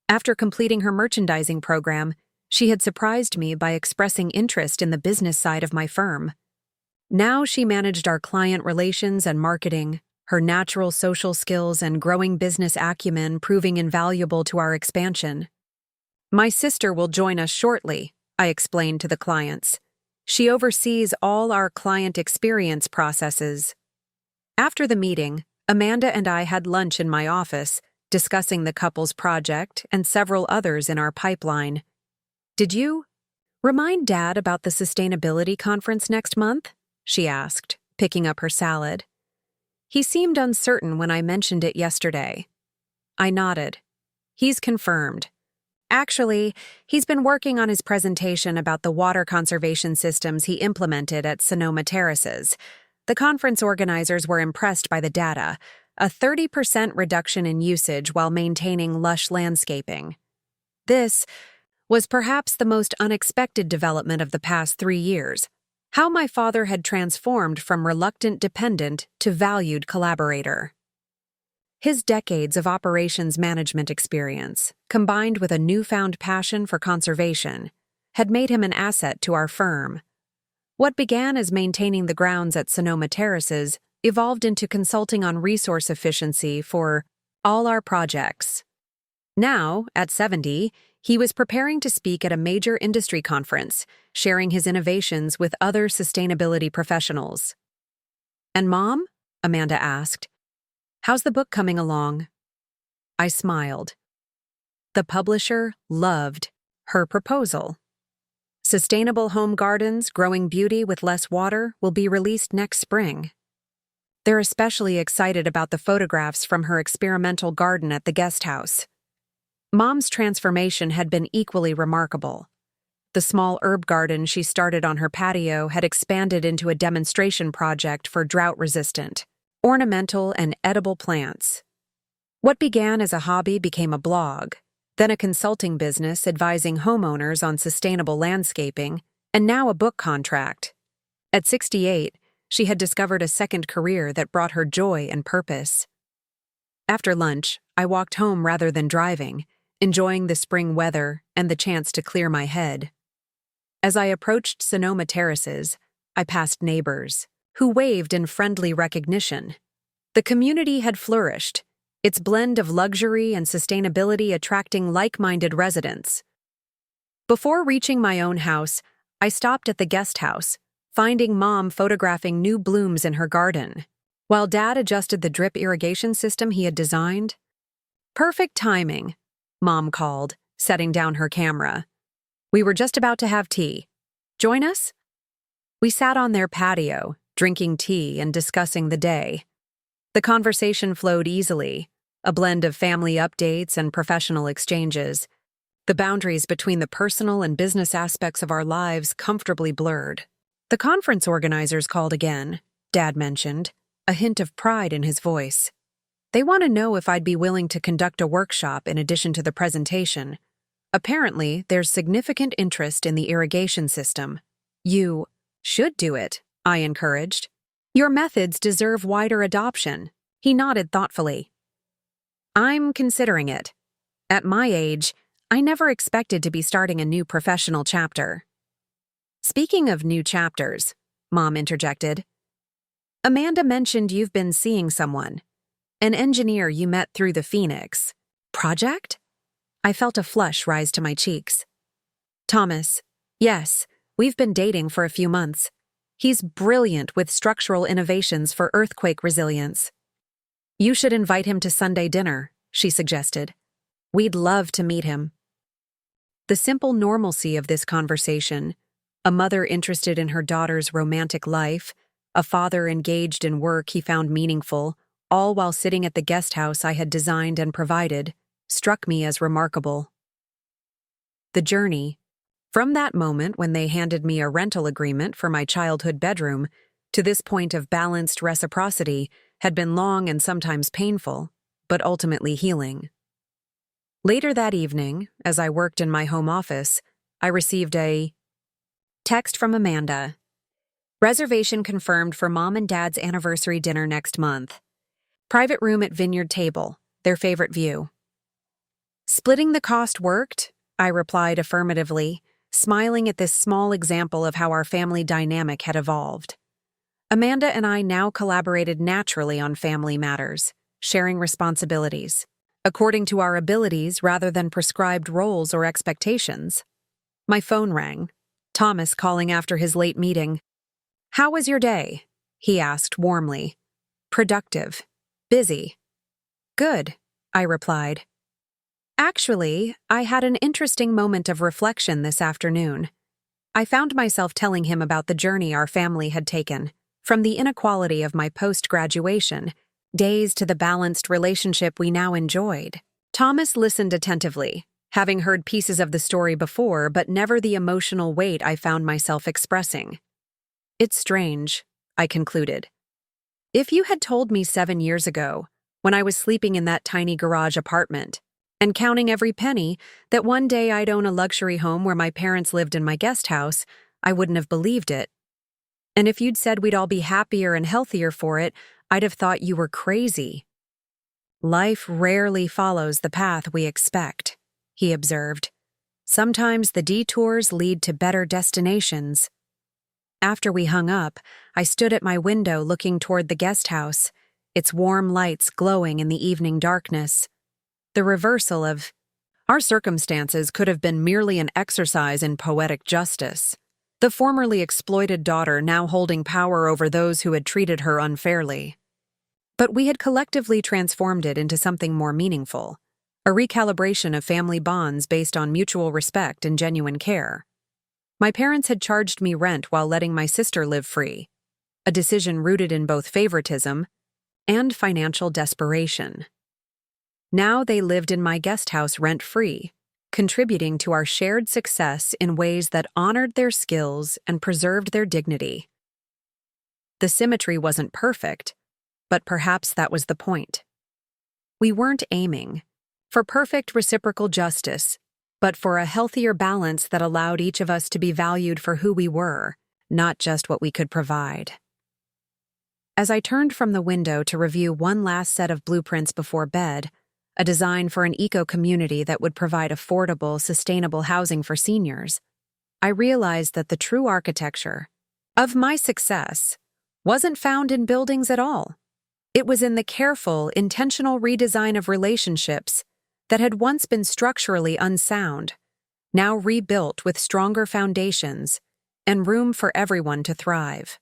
After completing her merchandising program, she had surprised me by expressing interest in the business side of my firm. Now she managed our client relations and marketing, her natural social skills and growing business acumen proving invaluable to our expansion. "My sister will join us shortly," I explained to the clients. "She oversees all our client experience processes." After the meeting, Amanda and I had lunch in my office, discussing the couple's project and several others in our pipeline. "Did you remind Dad about the sustainability conference next month?" she asked, picking up her salad. "He seemed uncertain when I mentioned it yesterday." I nodded. "He's confirmed. Actually, he's been working on his presentation about the water conservation systems he implemented at Sonoma Terraces. The conference organizers were impressed by the data, a 30% reduction in usage while maintaining lush landscaping. This was perhaps the most unexpected development of the past 3 years. How my father had transformed from reluctant dependent to valued collaborator. His decades of operations management experience, combined with a newfound passion for conservation, had made him an asset to our firm. What began as maintaining the grounds at Sonoma Terraces evolved into consulting on resource efficiency for all our projects. Now, at 70, he was preparing to speak at a major industry conference, sharing his innovations with other sustainability professionals. "And Mom?" Amanda asked. "How's the book coming along?" I smiled. The publisher loved her proposal. Sustainable Home Gardens, Growing Beauty with Less Water will be released next spring. They're especially excited about the photographs from her experimental garden at the Guesthouse. Mom's transformation had been equally remarkable. The small herb garden she started on her patio had expanded into a demonstration project for drought-resistant, ornamental and edible plants. What began as a hobby became a blog, then a consulting business advising homeowners on sustainable landscaping, and now a book contract. At 68, she had discovered a second career that brought her joy and purpose. After lunch, I walked home rather than driving, enjoying the spring weather and the chance to clear my head. As I approached Sonoma Terraces, I passed neighbors, who waved in friendly recognition. The community had flourished, its blend of luxury and sustainability attracting like-minded residents. Before reaching my own house, I stopped at the Guesthouse, finding Mom photographing new blooms in her garden, while Dad adjusted the drip irrigation system he had designed. "Perfect timing," Mom called, setting down her camera. "We were just about to have tea. Join us?" We sat on their patio, drinking tea and discussing the day. The conversation flowed easily, a blend of family updates and professional exchanges. The boundaries between the personal and business aspects of our lives comfortably blurred. The conference organizers called again, Dad mentioned, a hint of pride in his voice. They want to know if I'd be willing to conduct a workshop in addition to the presentation. Apparently, there's significant interest in the irrigation system. "You should do it," I encouraged. "Your methods deserve wider adoption." He nodded thoughtfully. "I'm considering it. At my age, I never expected to be starting a new professional chapter." "Speaking of new chapters," Mom interjected, "Amanda mentioned you've been seeing someone. An engineer you met through the Phoenix project?" I felt a flush rise to my cheeks. "Thomas, yes, we've been dating for a few months. He's brilliant with structural innovations for earthquake resilience." "You should invite him to Sunday dinner," she suggested. "We'd love to meet him." The simple normalcy of this conversation, a mother interested in her daughter's romantic life, a father engaged in work he found meaningful, all while sitting at the guest house I had designed and provided, struck me as remarkable. The journey, from that moment when they handed me a rental agreement for my childhood bedroom, to this point of balanced reciprocity, had been long and sometimes painful, but ultimately healing. Later that evening, as I worked in my home office, I received a text from Amanda. "Reservation confirmed for Mom and Dad's anniversary dinner next month. Private room at Vineyard Table, their favorite view." "Splitting the cost worked," I replied affirmatively, smiling at this small example of how our family dynamic had evolved. Amanda and I now collaborated naturally on family matters, sharing responsibilities, according to our abilities rather than prescribed roles or expectations. My phone rang, Thomas calling after his late meeting. "How was your day?" he asked warmly. "Productive. Busy." "Good," I replied. Actually, I had an interesting moment of reflection this afternoon. I found myself telling him about the journey our family had taken, from the inequality of my post-graduation days to the balanced relationship we now enjoyed. Thomas listened attentively, having heard pieces of the story before but never the emotional weight I found myself expressing. It's strange, I concluded. If you had told me 7 years ago, when I was sleeping in that tiny garage apartment, and counting every penny, that one day I'd own a luxury home where my parents lived in my guest house, I wouldn't have believed it. And if you'd said we'd all be happier and healthier for it, I'd have thought you were crazy. Life rarely follows the path we expect, he observed. Sometimes the detours lead to better destinations. After we hung up, I stood at my window looking toward the guest house, its warm lights glowing in the evening darkness. The reversal of our circumstances could have been merely an exercise in poetic justice. The formerly exploited daughter now holding power over those who had treated her unfairly. But we had collectively transformed it into something more meaningful, a recalibration of family bonds based on mutual respect and genuine care. My parents had charged me rent while letting my sister live free, a decision rooted in both favoritism and financial desperation. Now they lived in my guest house rent-free, contributing to our shared success in ways that honored their skills and preserved their dignity. The symmetry wasn't perfect, but perhaps that was the point. We weren't aiming for perfect reciprocal justice, but for a healthier balance that allowed each of us to be valued for who we were, not just what we could provide. As I turned from the window to review one last set of blueprints before bed, a design for an eco-community that would provide affordable, sustainable housing for seniors, I realized that the true architecture of my success wasn't found in buildings at all. It was in the careful, intentional redesign of relationships that had once been structurally unsound, now rebuilt with stronger foundations and room for everyone to thrive.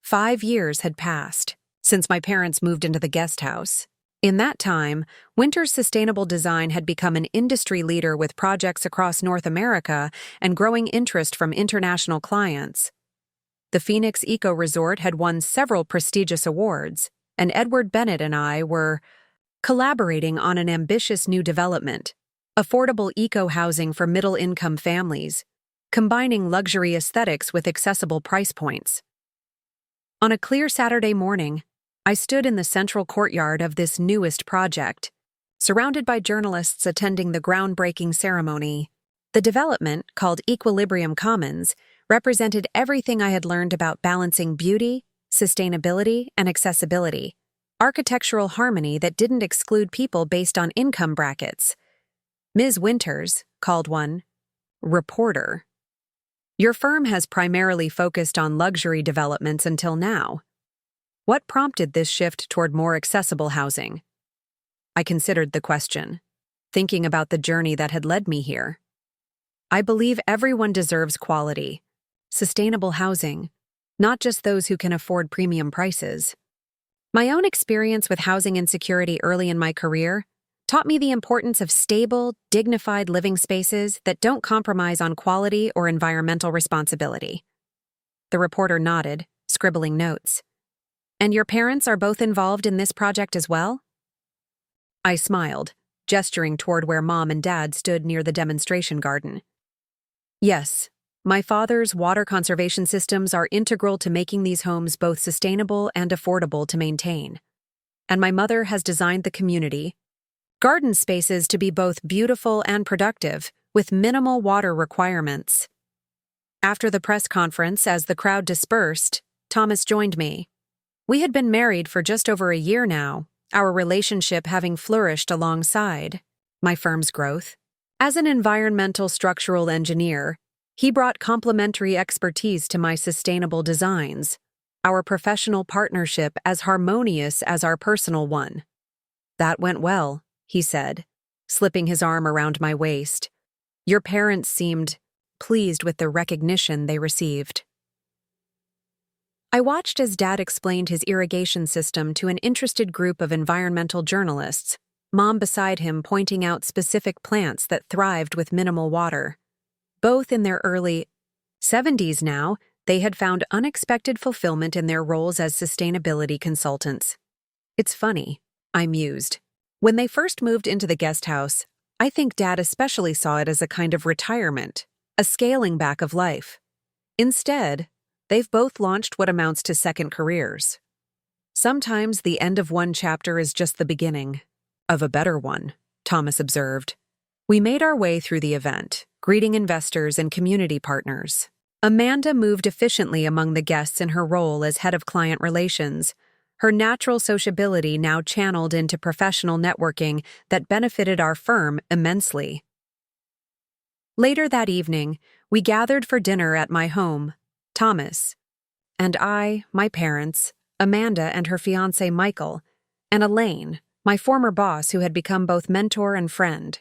5 years had passed since my parents moved into the guest house. In that time, Winter's sustainable design had become an industry leader with projects across North America and growing interest from international clients. The Phoenix Eco Resort had won several prestigious awards, and Edward Bennett and I were collaborating on an ambitious new development, affordable eco-housing for middle-income families, combining luxury aesthetics with accessible price points. On a clear Saturday morning, I stood in the central courtyard of this newest project, surrounded by journalists attending the groundbreaking ceremony. The development, called Equilibrium Commons, represented everything I had learned about balancing beauty, sustainability, and accessibility, architectural harmony that didn't exclude people based on income brackets. Ms. Winters called one reporter. Your firm has primarily focused on luxury developments until now. What prompted this shift toward more accessible housing? I considered the question, thinking about the journey that had led me here. I believe everyone deserves quality, sustainable housing, not just those who can afford premium prices. My own experience with housing insecurity early in my career taught me the importance of stable, dignified living spaces that don't compromise on quality or environmental responsibility. The reporter nodded, scribbling notes. And your parents are both involved in this project as well? I smiled, gesturing toward where Mom and Dad stood near the demonstration garden. Yes, my father's water conservation systems are integral to making these homes both sustainable and affordable to maintain. And my mother has designed the community, garden spaces to be both beautiful and productive, with minimal water requirements. After the press conference, as the crowd dispersed, Thomas joined me. We had been married for just over a year now, our relationship having flourished alongside my firm's growth. As an environmental structural engineer, he brought complementary expertise to my sustainable designs, our professional partnership as harmonious as our personal one. That went well, he said, slipping his arm around my waist. Your parents seemed pleased with the recognition they received. I watched as Dad explained his irrigation system to an interested group of environmental journalists, Mom beside him pointing out specific plants that thrived with minimal water. Both in their early 70s now, they had found unexpected fulfillment in their roles as sustainability consultants. It's funny, I mused. When they first moved into the guest house, I think Dad especially saw it as a kind of retirement, a scaling back of life. Instead, they've both launched what amounts to second careers. Sometimes the end of one chapter is just the beginning of a better one, Thomas observed. We made our way through the event, greeting investors and community partners. Amanda moved efficiently among the guests in her role as head of client relations, her natural sociability now channeled into professional networking that benefited our firm immensely. Later that evening, we gathered for dinner at my home. Thomas and I, my parents, Amanda and her fiancé Michael, and Elaine, my former boss who had become both mentor and friend.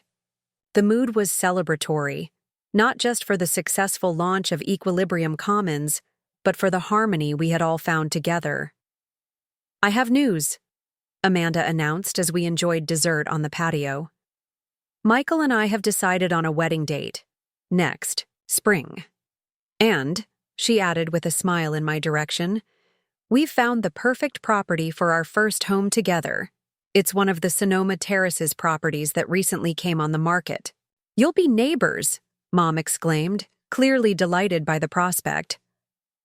The mood was celebratory, not just for the successful launch of Equilibrium Commons, but for the harmony we had all found together. "I have news," Amanda announced as we enjoyed dessert on the patio. "Michael and I have decided on a wedding date. Next spring. And," she added with a smile in my direction, "we've found the perfect property for our first home together. It's one of the Sonoma Terraces properties that recently came on the market." "You'll be neighbors," Mom exclaimed, clearly delighted by the prospect.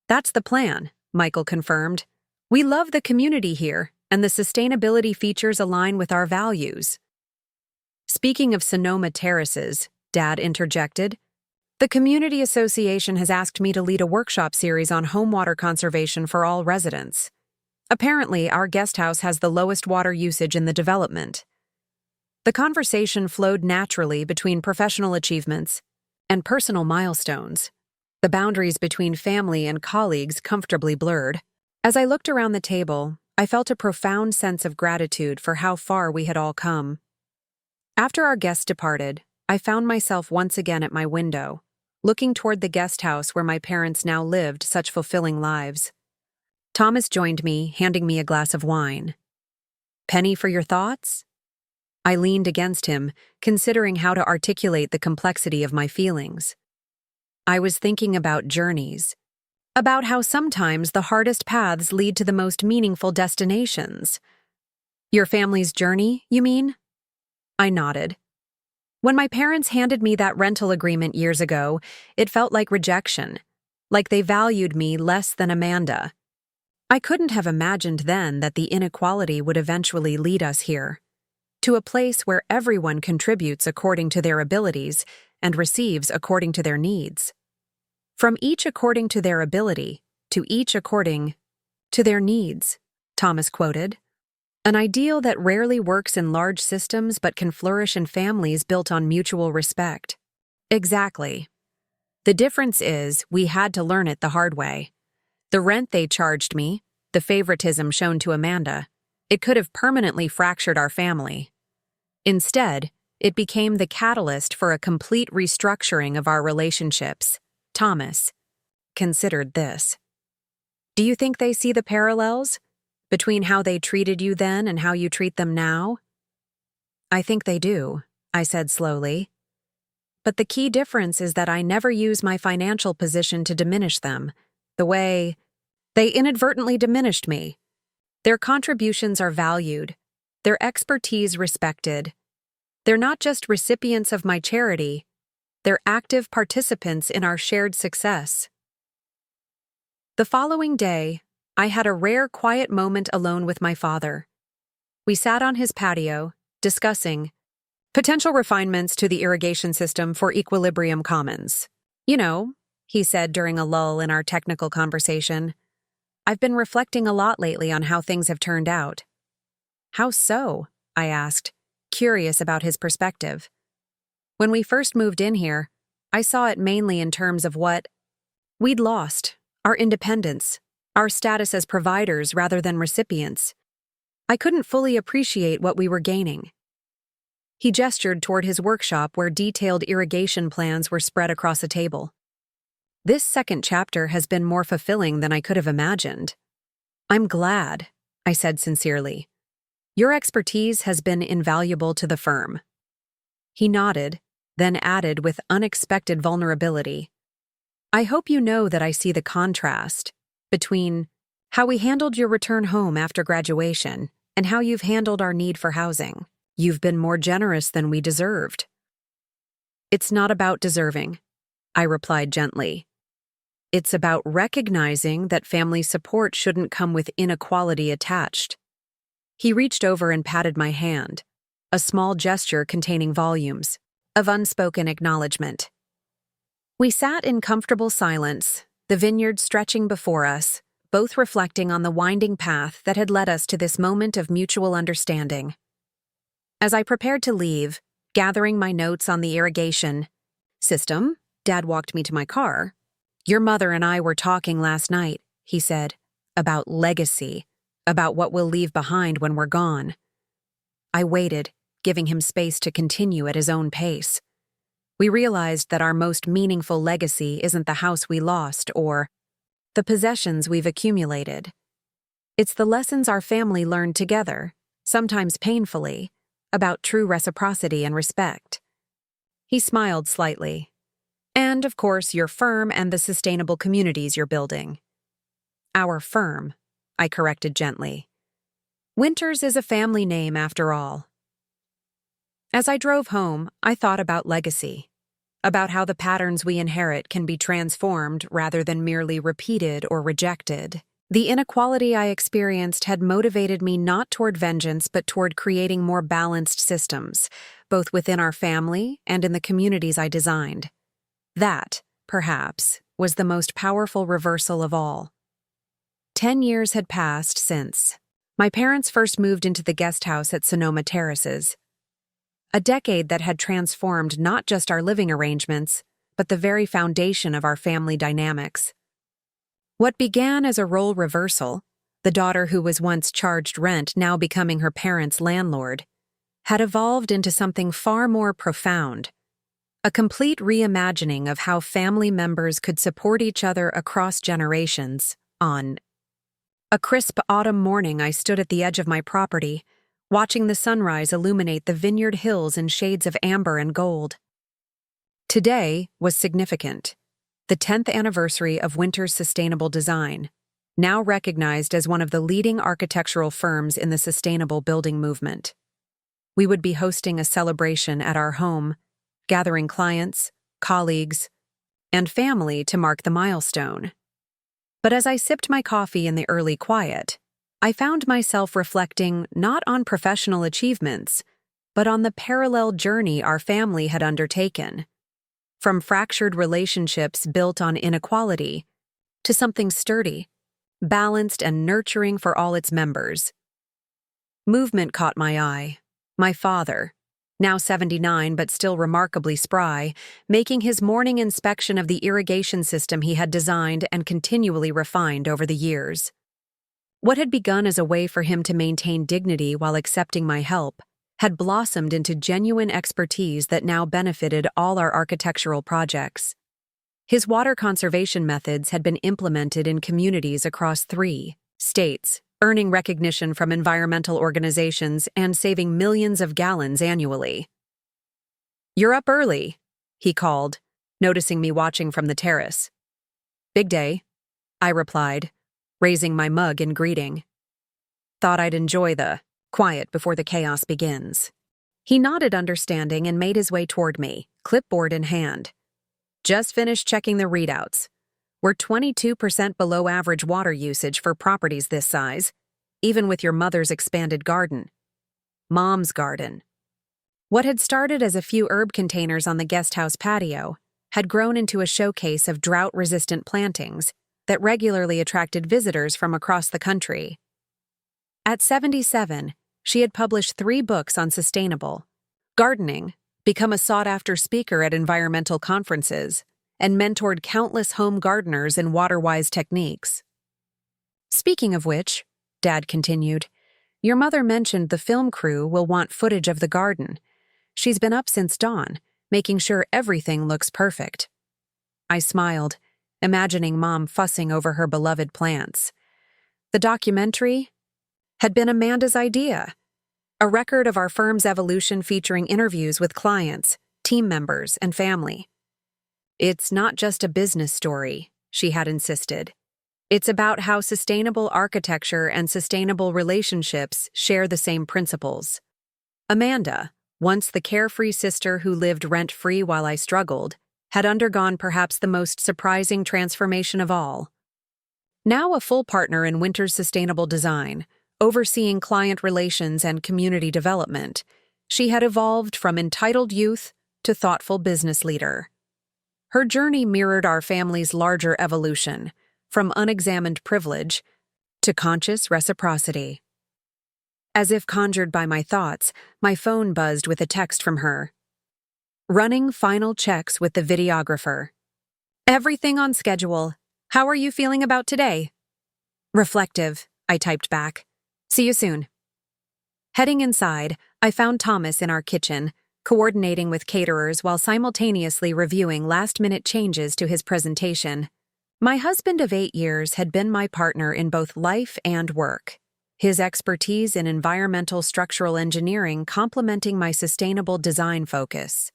"That's the plan," Michael confirmed. "We love the community here, and the sustainability features align with our values." "Speaking of Sonoma Terraces," Dad interjected, "the Community Association has asked me to lead a workshop series on home water conservation for all residents. Apparently, our guest house has the lowest water usage in the development." The conversation flowed naturally between professional achievements and personal milestones, the boundaries between family and colleagues comfortably blurred. As I looked around the table, I felt a profound sense of gratitude for how far we had all come. After our guests departed, I found myself once again at my window, looking toward the guest house where my parents now lived such fulfilling lives. Thomas joined me, handing me a glass of wine. "Penny for your thoughts?" I leaned against him, considering how to articulate the complexity of my feelings. I was thinking about journeys, about how sometimes the hardest paths lead to the most meaningful destinations. "Your family's journey, you mean?" I nodded. When my parents handed me that rental agreement years ago, it felt like rejection, like they valued me less than Amanda. I couldn't have imagined then that the inequality would eventually lead us here, to a place where everyone contributes according to their abilities and receives according to their needs. "From each according to their ability, to each according to their needs," Thomas quoted. An ideal that rarely works in large systems but can flourish in families built on mutual respect. Exactly. The difference is, we had to learn it the hard way. The rent they charged me, the favoritism shown to Amanda, it could have permanently fractured our family. Instead, it became the catalyst for a complete restructuring of our relationships. Thomas considered this. "Do you think they see the parallels between how they treated you then and how you treat them now?" "I think they do," I said slowly. "But the key difference is that I never use my financial position to diminish them, the way they inadvertently diminished me. Their contributions are valued, their expertise respected. They're not just recipients of my charity, they're active participants in our shared success." The following day, I had a rare quiet moment alone with my father. We sat on his patio, discussing potential refinements to the irrigation system for Equilibrium Commons. "You know," he said during a lull in our technical conversation, "I've been reflecting a lot lately on how things have turned out." "How so?" I asked, curious about his perspective. "When we first moved in here, I saw it mainly in terms of what we'd lost, our independence, our status as providers rather than recipients. I couldn't fully appreciate what we were gaining." He gestured toward his workshop where detailed irrigation plans were spread across a table. "This second chapter has been more fulfilling than I could have imagined." "I'm glad," I said sincerely. "Your expertise has been invaluable to the firm." He nodded, then added with unexpected vulnerability, "I hope you know that I see the contrast between how we handled your return home after graduation and how you've handled our need for housing. You've been more generous than we deserved." It's not about deserving, I replied gently. It's about recognizing that family support shouldn't come with inequality attached. He reached over and patted my hand, a small gesture containing volumes of unspoken acknowledgement. We sat in comfortable silence, the vineyard stretching before us, both reflecting on the winding path that had led us to this moment of mutual understanding. As I prepared to leave, gathering my notes on the irrigation system, Dad walked me to my car. Your mother and I were talking last night, he said, about legacy, about what we'll leave behind when we're gone. I waited, giving him space to continue at his own pace. We realized that our most meaningful legacy isn't the house we lost or the possessions we've accumulated. It's the lessons our family learned together, sometimes painfully, about true reciprocity and respect. He smiled slightly. And, of course, your firm and the sustainable communities you're building. Our firm, I corrected gently. Winters is a family name, after all. As I drove home, I thought about legacy, about how the patterns we inherit can be transformed rather than merely repeated or rejected. The inequality I experienced had motivated me not toward vengeance but toward creating more balanced systems, both within our family and in the communities I designed. That, perhaps, was the most powerful reversal of all. 10 years had passed since my parents first moved into the guest house at Sonoma Terraces. A decade that had transformed not just our living arrangements, but the very foundation of our family dynamics. What began as a role reversal, the daughter who was once charged rent now becoming her parents' landlord, had evolved into something far more profound. A complete reimagining of how family members could support each other across generations. On a crisp autumn morning, I stood at the edge of my property, watching the sunrise illuminate the vineyard hills in shades of amber and gold. Today was significant. The 10th anniversary of Winter's Sustainable Design, now recognized as one of the leading architectural firms in the sustainable building movement. We would be hosting a celebration at our home, gathering clients, colleagues, and family to mark the milestone. But as I sipped my coffee in the early quiet, I found myself reflecting not on professional achievements, but on the parallel journey our family had undertaken. From fractured relationships built on inequality to something sturdy, balanced, and nurturing for all its members. Movement caught my eye. My father, now 79 but still remarkably spry, making his morning inspection of the irrigation system he had designed and continually refined over the years. What had begun as a way for him to maintain dignity while accepting my help had blossomed into genuine expertise that now benefited all our architectural projects. His water conservation methods had been implemented in communities across 3 states, earning recognition from environmental organizations and saving millions of gallons annually. "You're up early," he called, noticing me watching from the terrace. "Big day," I replied, raising my mug in greeting. "Thought I'd enjoy the quiet before the chaos begins." He nodded understanding and made his way toward me, clipboard in hand. "Just finished checking the readouts. We're 22% below average water usage for properties this size, even with your mother's expanded garden. Mom's garden." What had started as a few herb containers on the guest house patio had grown into a showcase of drought-resistant plantings that regularly attracted visitors from across the country. At 77, she had published 3 books on sustainable gardening, become a sought-after speaker at environmental conferences, and mentored countless home gardeners in water-wise techniques. "Speaking of which," Dad continued, "your mother mentioned the film crew will want footage of the garden. She's been up since dawn, making sure everything looks perfect." I smiled, imagining Mom fussing over her beloved plants. The documentary had been Amanda's idea, a record of our firm's evolution featuring interviews with clients, team members, and family. "It's not just a business story," she had insisted. "It's about how sustainable architecture and sustainable relationships share the same principles." Amanda, once the carefree sister who lived rent-free while I struggled, had undergone perhaps the most surprising transformation of all. Now a full partner in Winter's sustainable design, overseeing client relations and community development, she had evolved from entitled youth to thoughtful business leader. Her journey mirrored our family's larger evolution, from unexamined privilege to conscious reciprocity. As if conjured by my thoughts, my phone buzzed with a text from her. Running final checks with the videographer. Everything on schedule. How are you feeling about today? Reflective, I typed back. See you soon. Heading inside, I found Thomas in our kitchen, coordinating with caterers while simultaneously reviewing last-minute changes to his presentation. My husband of 8 years had been my partner in both life and work, his expertise in environmental structural engineering complementing my sustainable design focus.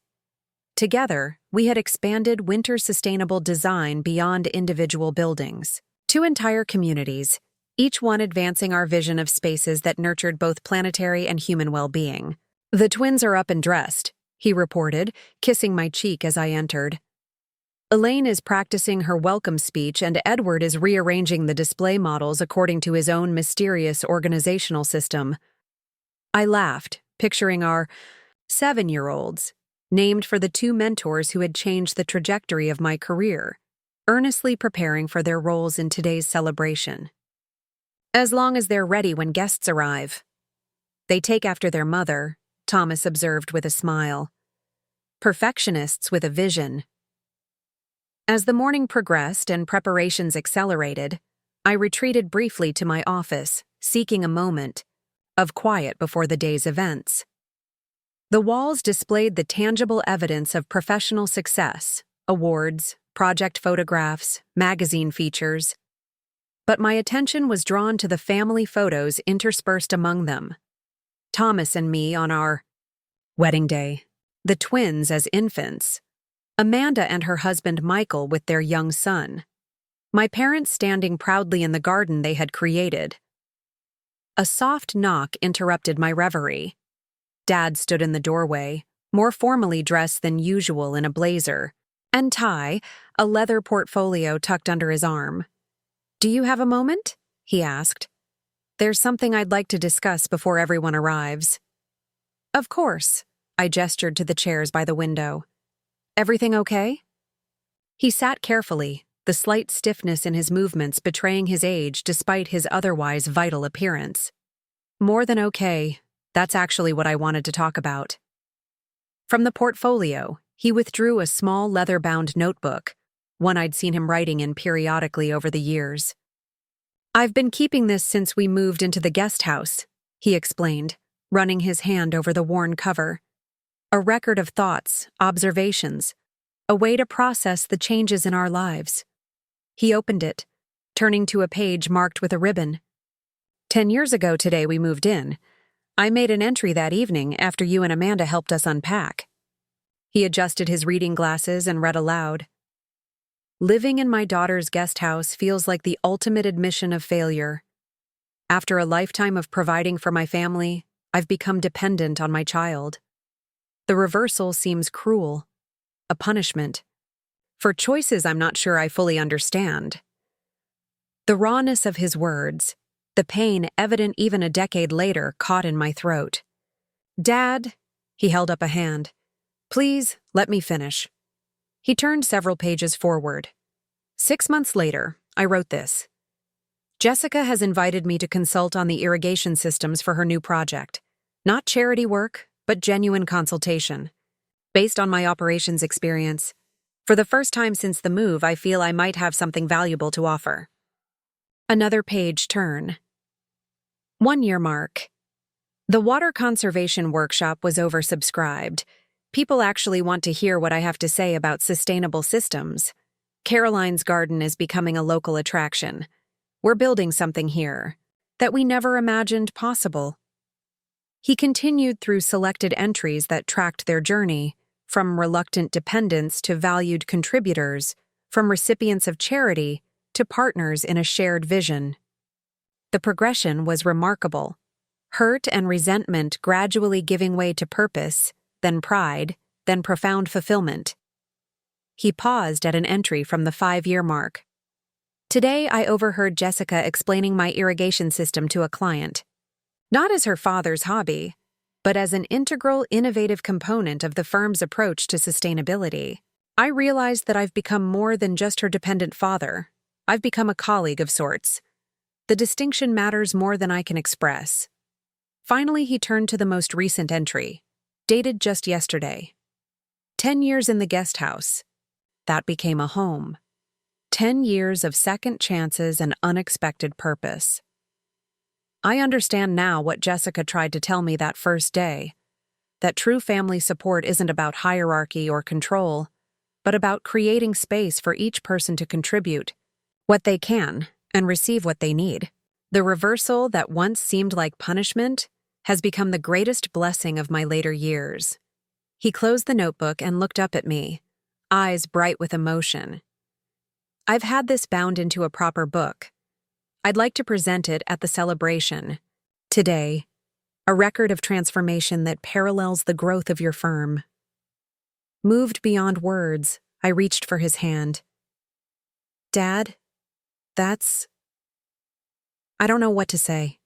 Together, we had expanded Winter's sustainable design beyond individual buildings, to entire communities, each one advancing our vision of spaces that nurtured both planetary and human well-being. The twins are up and dressed, he reported, kissing my cheek as I entered. Elaine is practicing her welcome speech and Edward is rearranging the display models according to his own mysterious organizational system. I laughed, picturing our 7-year-olds, named for the 2 mentors who had changed the trajectory of my career, earnestly preparing for their roles in today's celebration. As long as they're ready when guests arrive. They take after their mother, Thomas observed with a smile. Perfectionists with a vision. As the morning progressed and preparations accelerated, I retreated briefly to my office, seeking a moment of quiet before the day's events. The walls displayed the tangible evidence of professional success, awards, project photographs, magazine features. But my attention was drawn to the family photos interspersed among them. Thomas and me on our wedding day, the twins as infants, Amanda and her husband Michael with their young son, my parents standing proudly in the garden they had created. A soft knock interrupted my reverie. Dad stood in the doorway, more formally dressed than usual in a blazer and tie, a leather portfolio tucked under his arm. "Do you have a moment?" he asked. "There's something I'd like to discuss before everyone arrives." "Of course," I gestured to the chairs by the window. "Everything okay?" He sat carefully, the slight stiffness in his movements betraying his age despite his otherwise vital appearance. "More than okay. That's actually what I wanted to talk about." From the portfolio, he withdrew a small leather-bound notebook, one I'd seen him writing in periodically over the years. "I've been keeping this since we moved into the guest house," he explained, running his hand over the worn cover. "A record of thoughts, observations, a way to process the changes in our lives." He opened it, turning to a page marked with a ribbon. 10 years ago today we moved in. I made an entry that evening after you and Amanda helped us unpack." He adjusted his reading glasses and read aloud. "Living in my daughter's guest house feels like the ultimate admission of failure. After a lifetime of providing for my family, I've become dependent on my child. The reversal seems cruel, a punishment, for choices I'm not sure I fully understand." The rawness of his words, the pain evident even a decade later, caught in my throat. "Dad," he held up a hand, "please let me finish." He turned several pages forward. 6 months later, I wrote this. "Jessica has invited me to consult on the irrigation systems for her new project. Not charity work, but genuine consultation. Based on my operations experience, for the first time since the move, I feel I might have something valuable to offer." Another page turn. 1-year mark. The water conservation workshop was oversubscribed. People actually want to hear what I have to say about sustainable systems. Caroline's garden is becoming a local attraction. We're building something here that we never imagined possible. He continued through selected entries that tracked their journey, from reluctant dependents to valued contributors, from recipients of charity to partners in a shared vision. The progression was remarkable. Hurt and resentment gradually giving way to purpose, then pride, then profound fulfillment. He paused at an entry from the 5-year mark. Today, I overheard Jessica explaining my irrigation system to a client. Not as her father's hobby, but as an integral, innovative component of the firm's approach to sustainability. I realized that I've become more than just her dependent father. I've become a colleague of sorts. The distinction matters more than I can express. Finally, he turned to the most recent entry, dated just yesterday. 10 years in the Guesthouse. That became a home. 10 years of second chances and unexpected purpose. I understand now what Jessica tried to tell me that first day, that true family support isn't about hierarchy or control, but about creating space for each person to contribute what they can and receive what they need. The reversal that once seemed like punishment has become the greatest blessing of my later years. He closed the notebook and looked up at me, eyes bright with emotion. I've had this bound into a proper book. I'd like to present it at the celebration. Today, a record of transformation that parallels the growth of your firm. Moved beyond words, I reached for his hand. Dad, I don't know what to say.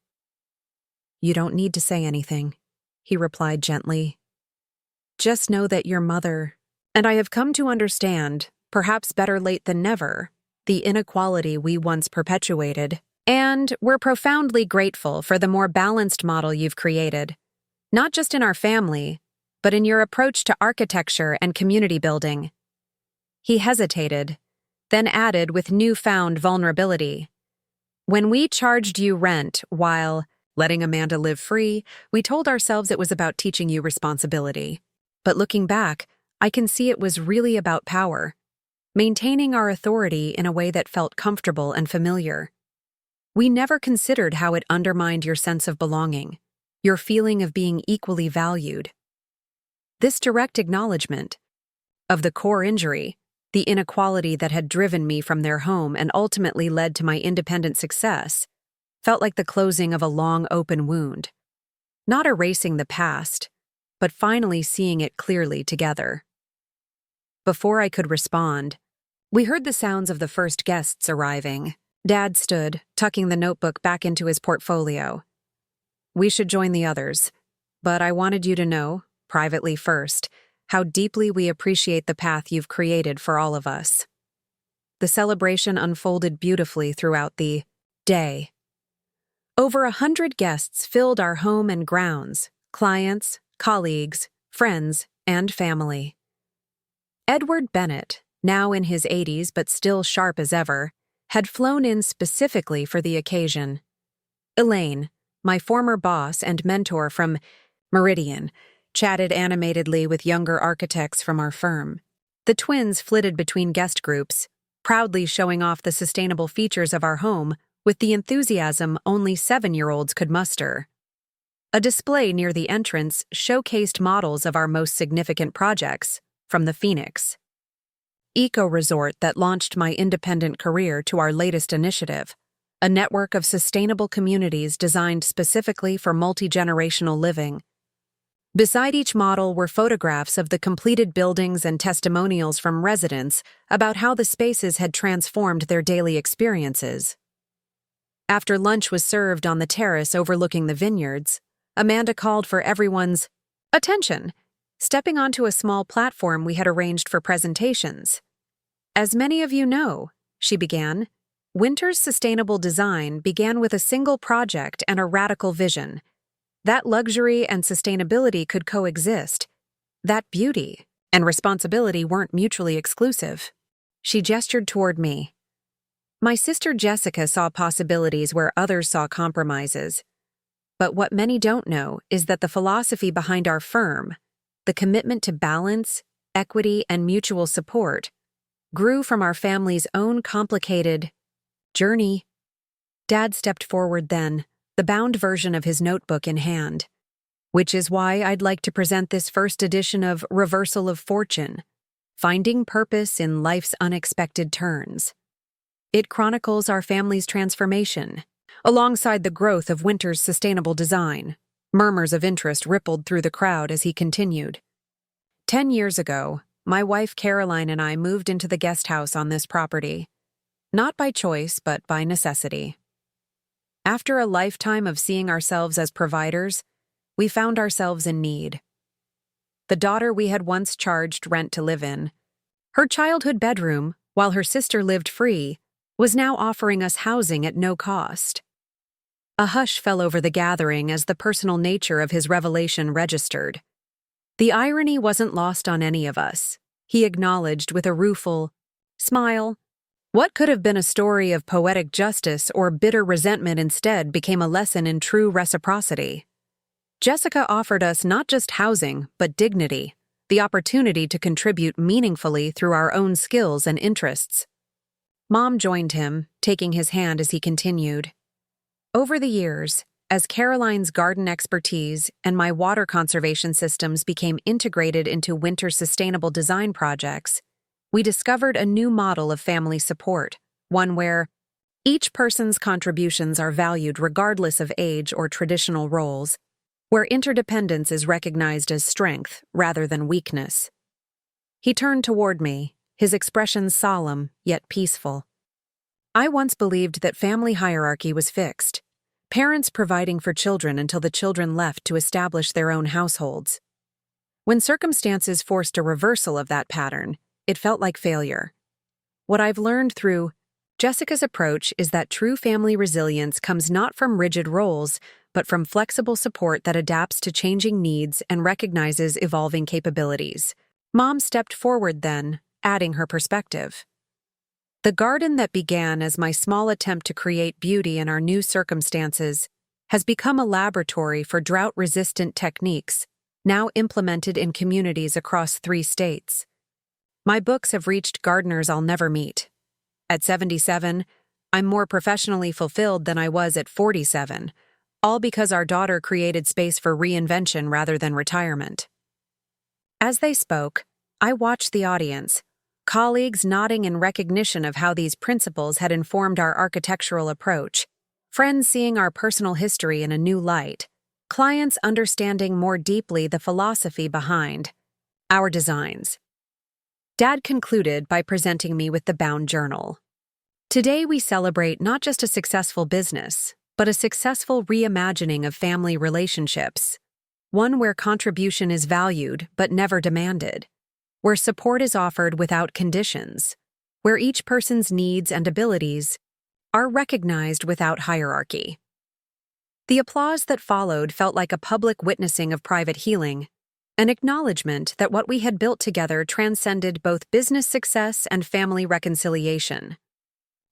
You don't need to say anything, he replied gently. Just know that your mother, and I have come to understand, perhaps better late than never, the inequality we once perpetuated, and we're profoundly grateful for the more balanced model you've created, not just in our family, but in your approach to architecture and community building. He hesitated, then added with newfound vulnerability. When we charged you rent while letting Amanda live free, we told ourselves it was about teaching you responsibility. But looking back, I can see it was really about power, maintaining our authority in a way that felt comfortable and familiar. We never considered how it undermined your sense of belonging, your feeling of being equally valued. This direct acknowledgement of the core injury, the inequality that had driven me from their home and ultimately led to my independent success, felt like the closing of a long open wound. Not erasing the past, but finally seeing it clearly together. Before I could respond, we heard the sounds of the first guests arriving. Dad stood, tucking the notebook back into his portfolio. We should join the others, but I wanted you to know, privately first, how deeply we appreciate the path you've created for all of us. The celebration unfolded beautifully throughout the day. Over 100 guests filled our home and grounds, clients, colleagues, friends, and family. Edward Bennett, now in his 80s but still sharp as ever, had flown in specifically for the occasion. Elaine, my former boss and mentor from Meridian, chatted animatedly with younger architects from our firm. The twins flitted between guest groups, proudly showing off the sustainable features of our home with the enthusiasm only 7-year-olds could muster. A display near the entrance showcased models of our most significant projects, from the Phoenix Eco-Resort that launched my independent career to our latest initiative, a network of sustainable communities designed specifically for multi-generational living. Beside each model were photographs of the completed buildings and testimonials from residents about how the spaces had transformed their daily experiences. After lunch was served on the terrace overlooking the vineyards, Amanda called for everyone's attention, stepping onto a small platform we had arranged for presentations. As many of you know, she began, Winter's sustainable design began with a single project and a radical vision. That luxury and sustainability could coexist. That beauty and responsibility weren't mutually exclusive. She gestured toward me. My sister Jessica saw possibilities where others saw compromises. But what many don't know is that the philosophy behind our firm, the commitment to balance, equity, and mutual support, grew from our family's own complicated journey. Dad stepped forward then, the bound version of his notebook in hand. Which is why I'd like to present this first edition of Reversal of Fortune, Finding Purpose in Life's Unexpected Turns. It chronicles our family's transformation, alongside the growth of Winter's sustainable design. Murmurs of interest rippled through the crowd as he continued. 10 years ago, my wife Caroline and I moved into the guest house on this property, not by choice but by necessity. After a lifetime of seeing ourselves as providers, we found ourselves in need. The daughter we had once charged rent to live in, her childhood bedroom, while her sister lived free, was now offering us housing at no cost. A hush fell over the gathering as the personal nature of his revelation registered. The irony wasn't lost on any of us. He acknowledged with a rueful smile. What could have been a story of poetic justice or bitter resentment instead became a lesson in true reciprocity. Jessica offered us not just housing, but dignity, the opportunity to contribute meaningfully through our own skills and interests. Mom joined him, taking his hand as he continued. Over the years, as Caroline's garden expertise and my water conservation systems became integrated into Winter's sustainable design projects, we discovered a new model of family support, one where each person's contributions are valued regardless of age or traditional roles, where interdependence is recognized as strength rather than weakness. He turned toward me, his expression solemn yet peaceful. I once believed that family hierarchy was fixed, parents providing for children until the children left to establish their own households. When circumstances forced a reversal of that pattern, it felt like failure. What I've learned through Jessica's approach is that true family resilience comes not from rigid roles, but from flexible support that adapts to changing needs and recognizes evolving capabilities. Mom stepped forward then, adding her perspective. The garden that began as my small attempt to create beauty in our new circumstances has become a laboratory for drought-resistant techniques, now implemented in communities across 3 states. My books have reached gardeners I'll never meet. At 77, I'm more professionally fulfilled than I was at 47, all because our daughter created space for reinvention rather than retirement. As they spoke, I watched the audience, colleagues nodding in recognition of how these principles had informed our architectural approach, friends seeing our personal history in a new light, clients understanding more deeply the philosophy behind our designs. Dad concluded by presenting me with the bound journal. Today we celebrate not just a successful business, but a successful reimagining of family relationships, one where contribution is valued but never demanded, where support is offered without conditions, where each person's needs and abilities are recognized without hierarchy. The applause that followed felt like a public witnessing of private healing, an acknowledgement that what we had built together transcended both business success and family reconciliation.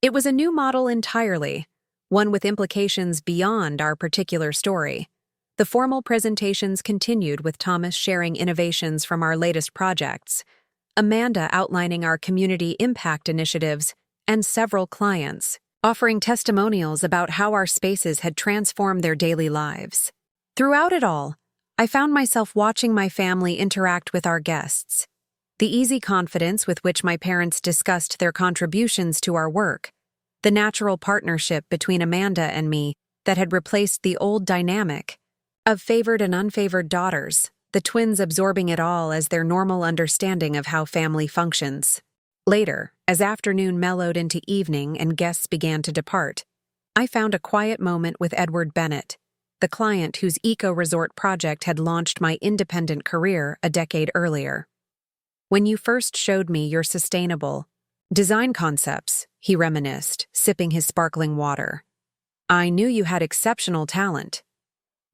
It was a new model entirely, one with implications beyond our particular story. The formal presentations continued with Thomas sharing innovations from our latest projects, Amanda outlining our community impact initiatives, and several clients offering testimonials about how our spaces had transformed their daily lives. Throughout it all, I found myself watching my family interact with our guests. The easy confidence with which my parents discussed their contributions to our work, the natural partnership between Amanda and me that had replaced the old dynamic of favored and unfavored daughters, the twins absorbing it all as their normal understanding of how family functions. Later, as afternoon mellowed into evening and guests began to depart, I found a quiet moment with Edward Bennett, the client whose eco-resort project had launched my independent career a decade earlier. When you first showed me your sustainable design concepts, he reminisced, sipping his sparkling water, I knew you had exceptional talent.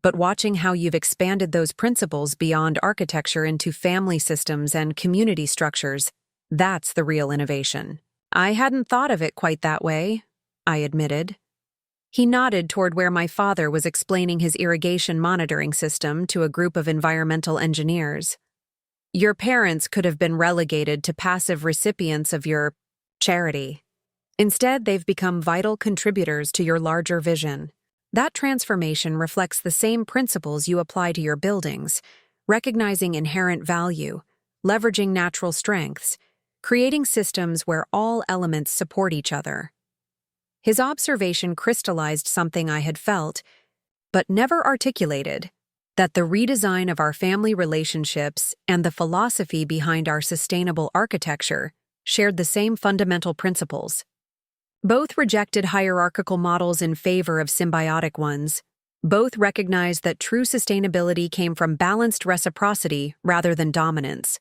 But watching how you've expanded those principles beyond architecture into family systems and community structures, that's the real innovation. I hadn't thought of it quite that way, I admitted. He nodded toward where my father was explaining his irrigation monitoring system to a group of environmental engineers. Your parents could have been relegated to passive recipients of your charity. Instead, they've become vital contributors to your larger vision. That transformation reflects the same principles you apply to your buildings, recognizing inherent value, leveraging natural strengths, creating systems where all elements support each other. His observation crystallized something I had felt, but never articulated. that the redesign of our family relationships and the philosophy behind our sustainable architecture shared the same fundamental principles. Both rejected hierarchical models in favor of symbiotic ones. Both recognized that true sustainability came from balanced reciprocity rather than dominance.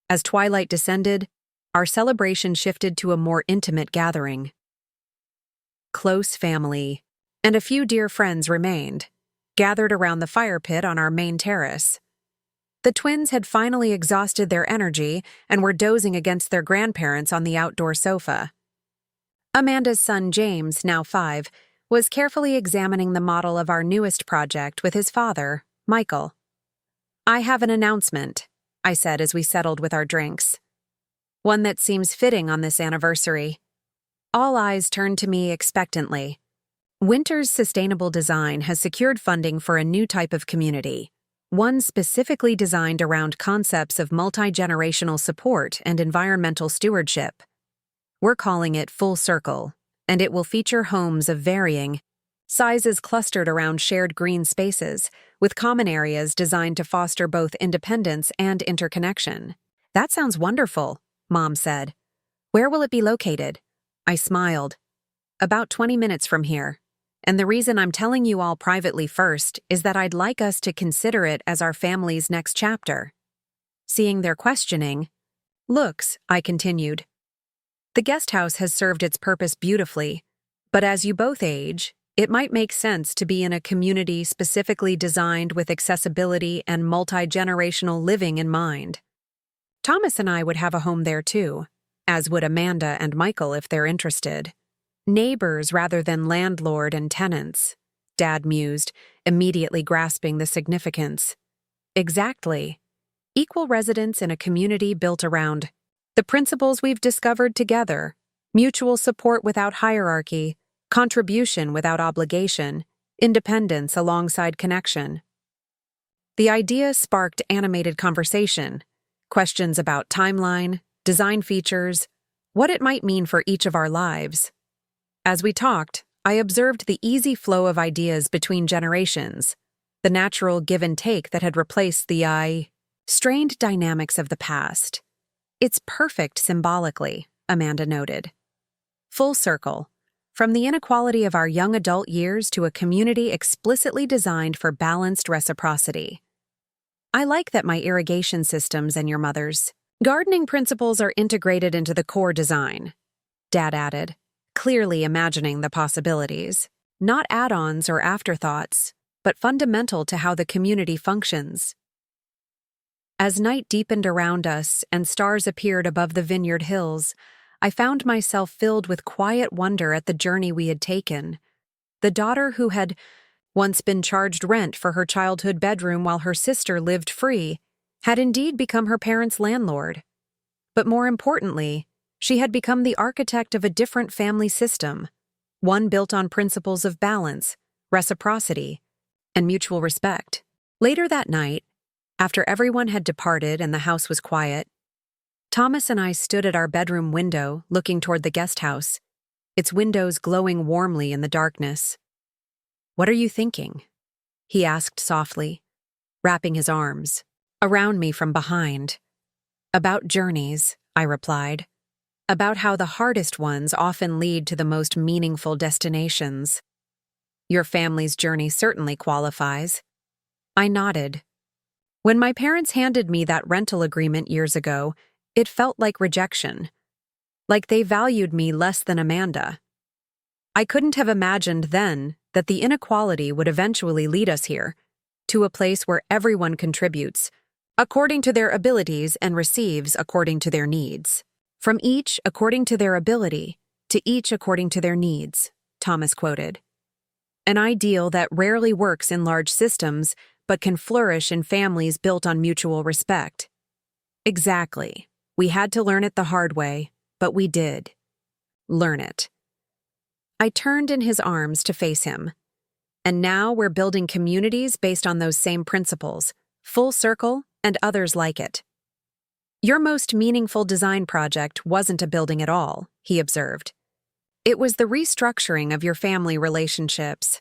As twilight descended, our celebration shifted to a more intimate gathering. Close family and a few dear friends remained, gathered around the fire pit on our main terrace. The twins had finally exhausted their energy and were dozing against their grandparents on the outdoor sofa. Amanda's son James, now 5, was carefully examining the model of our newest project with his father, Michael. "I have an announcement," I said as we settled with our drinks. "One that seems fitting on this anniversary." All eyes turned to me expectantly. Winter's Sustainable Design has secured funding for a new type of community, one specifically designed around concepts of multi-generational support and environmental stewardship. We're calling it Full Circle, and it will feature homes of varying sizes clustered around shared green spaces, with common areas designed to foster both independence and interconnection. "That sounds wonderful," Mom said. "Where will it be located?" I smiled. "About 20 minutes from here. And the reason I'm telling you all privately first is that I'd like us to consider it as our family's next chapter." Seeing their questioning, "Looks," I continued. "The guest house has served its purpose beautifully, but as you both age, it might make sense to be in a community specifically designed with accessibility and multi-generational living in mind. Thomas and I would have a home there too, as would Amanda and Michael if they're interested. Neighbors rather than landlord and tenants," Dad mused, immediately grasping the significance. "Exactly. Equal residence in a community built around the principles we've discovered together: mutual support without hierarchy, contribution without obligation, independence alongside connection." The idea sparked animated conversation, questions about timeline, design features, what it might mean for each of our lives. As we talked, I observed the easy flow of ideas between generations, the natural give and take that had replaced the strained dynamics of the past. "It's perfect symbolically," Amanda noted. "Full circle, from the inequality of our young adult years to a community explicitly designed for balanced reciprocity. I like that my irrigation systems and your mother's gardening principles are integrated into the core design," Dad added, clearly imagining the possibilities. Not add-ons or afterthoughts, but fundamental to how the community functions. As night deepened around us and stars appeared above the vineyard hills, I found myself filled with quiet wonder at the journey we had taken. The daughter who had once been charged rent for her childhood bedroom while her sister lived free had indeed become her parents' landlord. But more importantly, she had become the architect of a different family system, one built on principles of balance, reciprocity, and mutual respect. Later that night, after everyone had departed and the house was quiet, Thomas and I stood at our bedroom window looking toward the guest house, its windows glowing warmly in the darkness. "What are you thinking?" he asked softly, wrapping his arms around me from behind. "About journeys," I replied. "About how the hardest ones often lead to the most meaningful destinations. Your family's journey certainly qualifies." I nodded. When my parents handed me that rental agreement years ago, it felt like rejection. Like they valued me less than Amanda. I couldn't have imagined then that the inequality would eventually lead us here, to a place where everyone contributes, according to their abilities and receives according to their needs. "From each according to their ability, to each according to their needs," Thomas quoted. An ideal that rarely works in large systems, but can flourish in families built on mutual respect. Exactly. We had to learn it the hard way, but we did. Learn it. I turned in his arms to face him. And now we're building communities based on those same principles, Full Circle and others like it. "Your most meaningful design project wasn't a building at all," he observed. "It was the restructuring of your family relationships."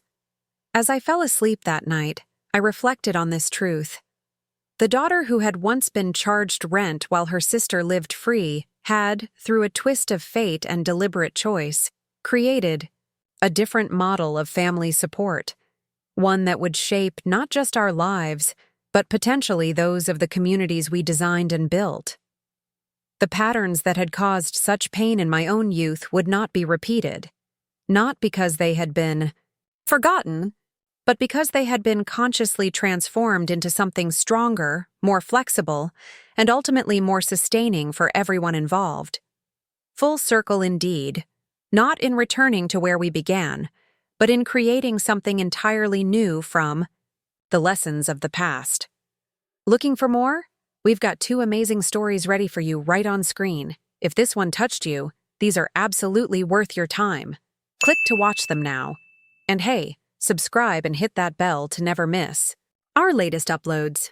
As I fell asleep that night, I reflected on this truth. The daughter who had once been charged rent while her sister lived free had, through a twist of fate and deliberate choice, created a different model of family support, one that would shape not just our lives, but potentially those of the communities we designed and built. The patterns that had caused such pain in my own youth would not be repeated, not because they had been forgotten, but because they had been consciously transformed into something stronger, more flexible, and ultimately more sustaining for everyone involved. Full circle indeed, not in returning to where we began, but in creating something entirely new from the lessons of the past. Looking for more? We've got 2 amazing stories ready for you right on screen. If this one touched you, these are absolutely worth your time. Click to watch them now. And hey, subscribe and hit that bell to never miss our latest uploads.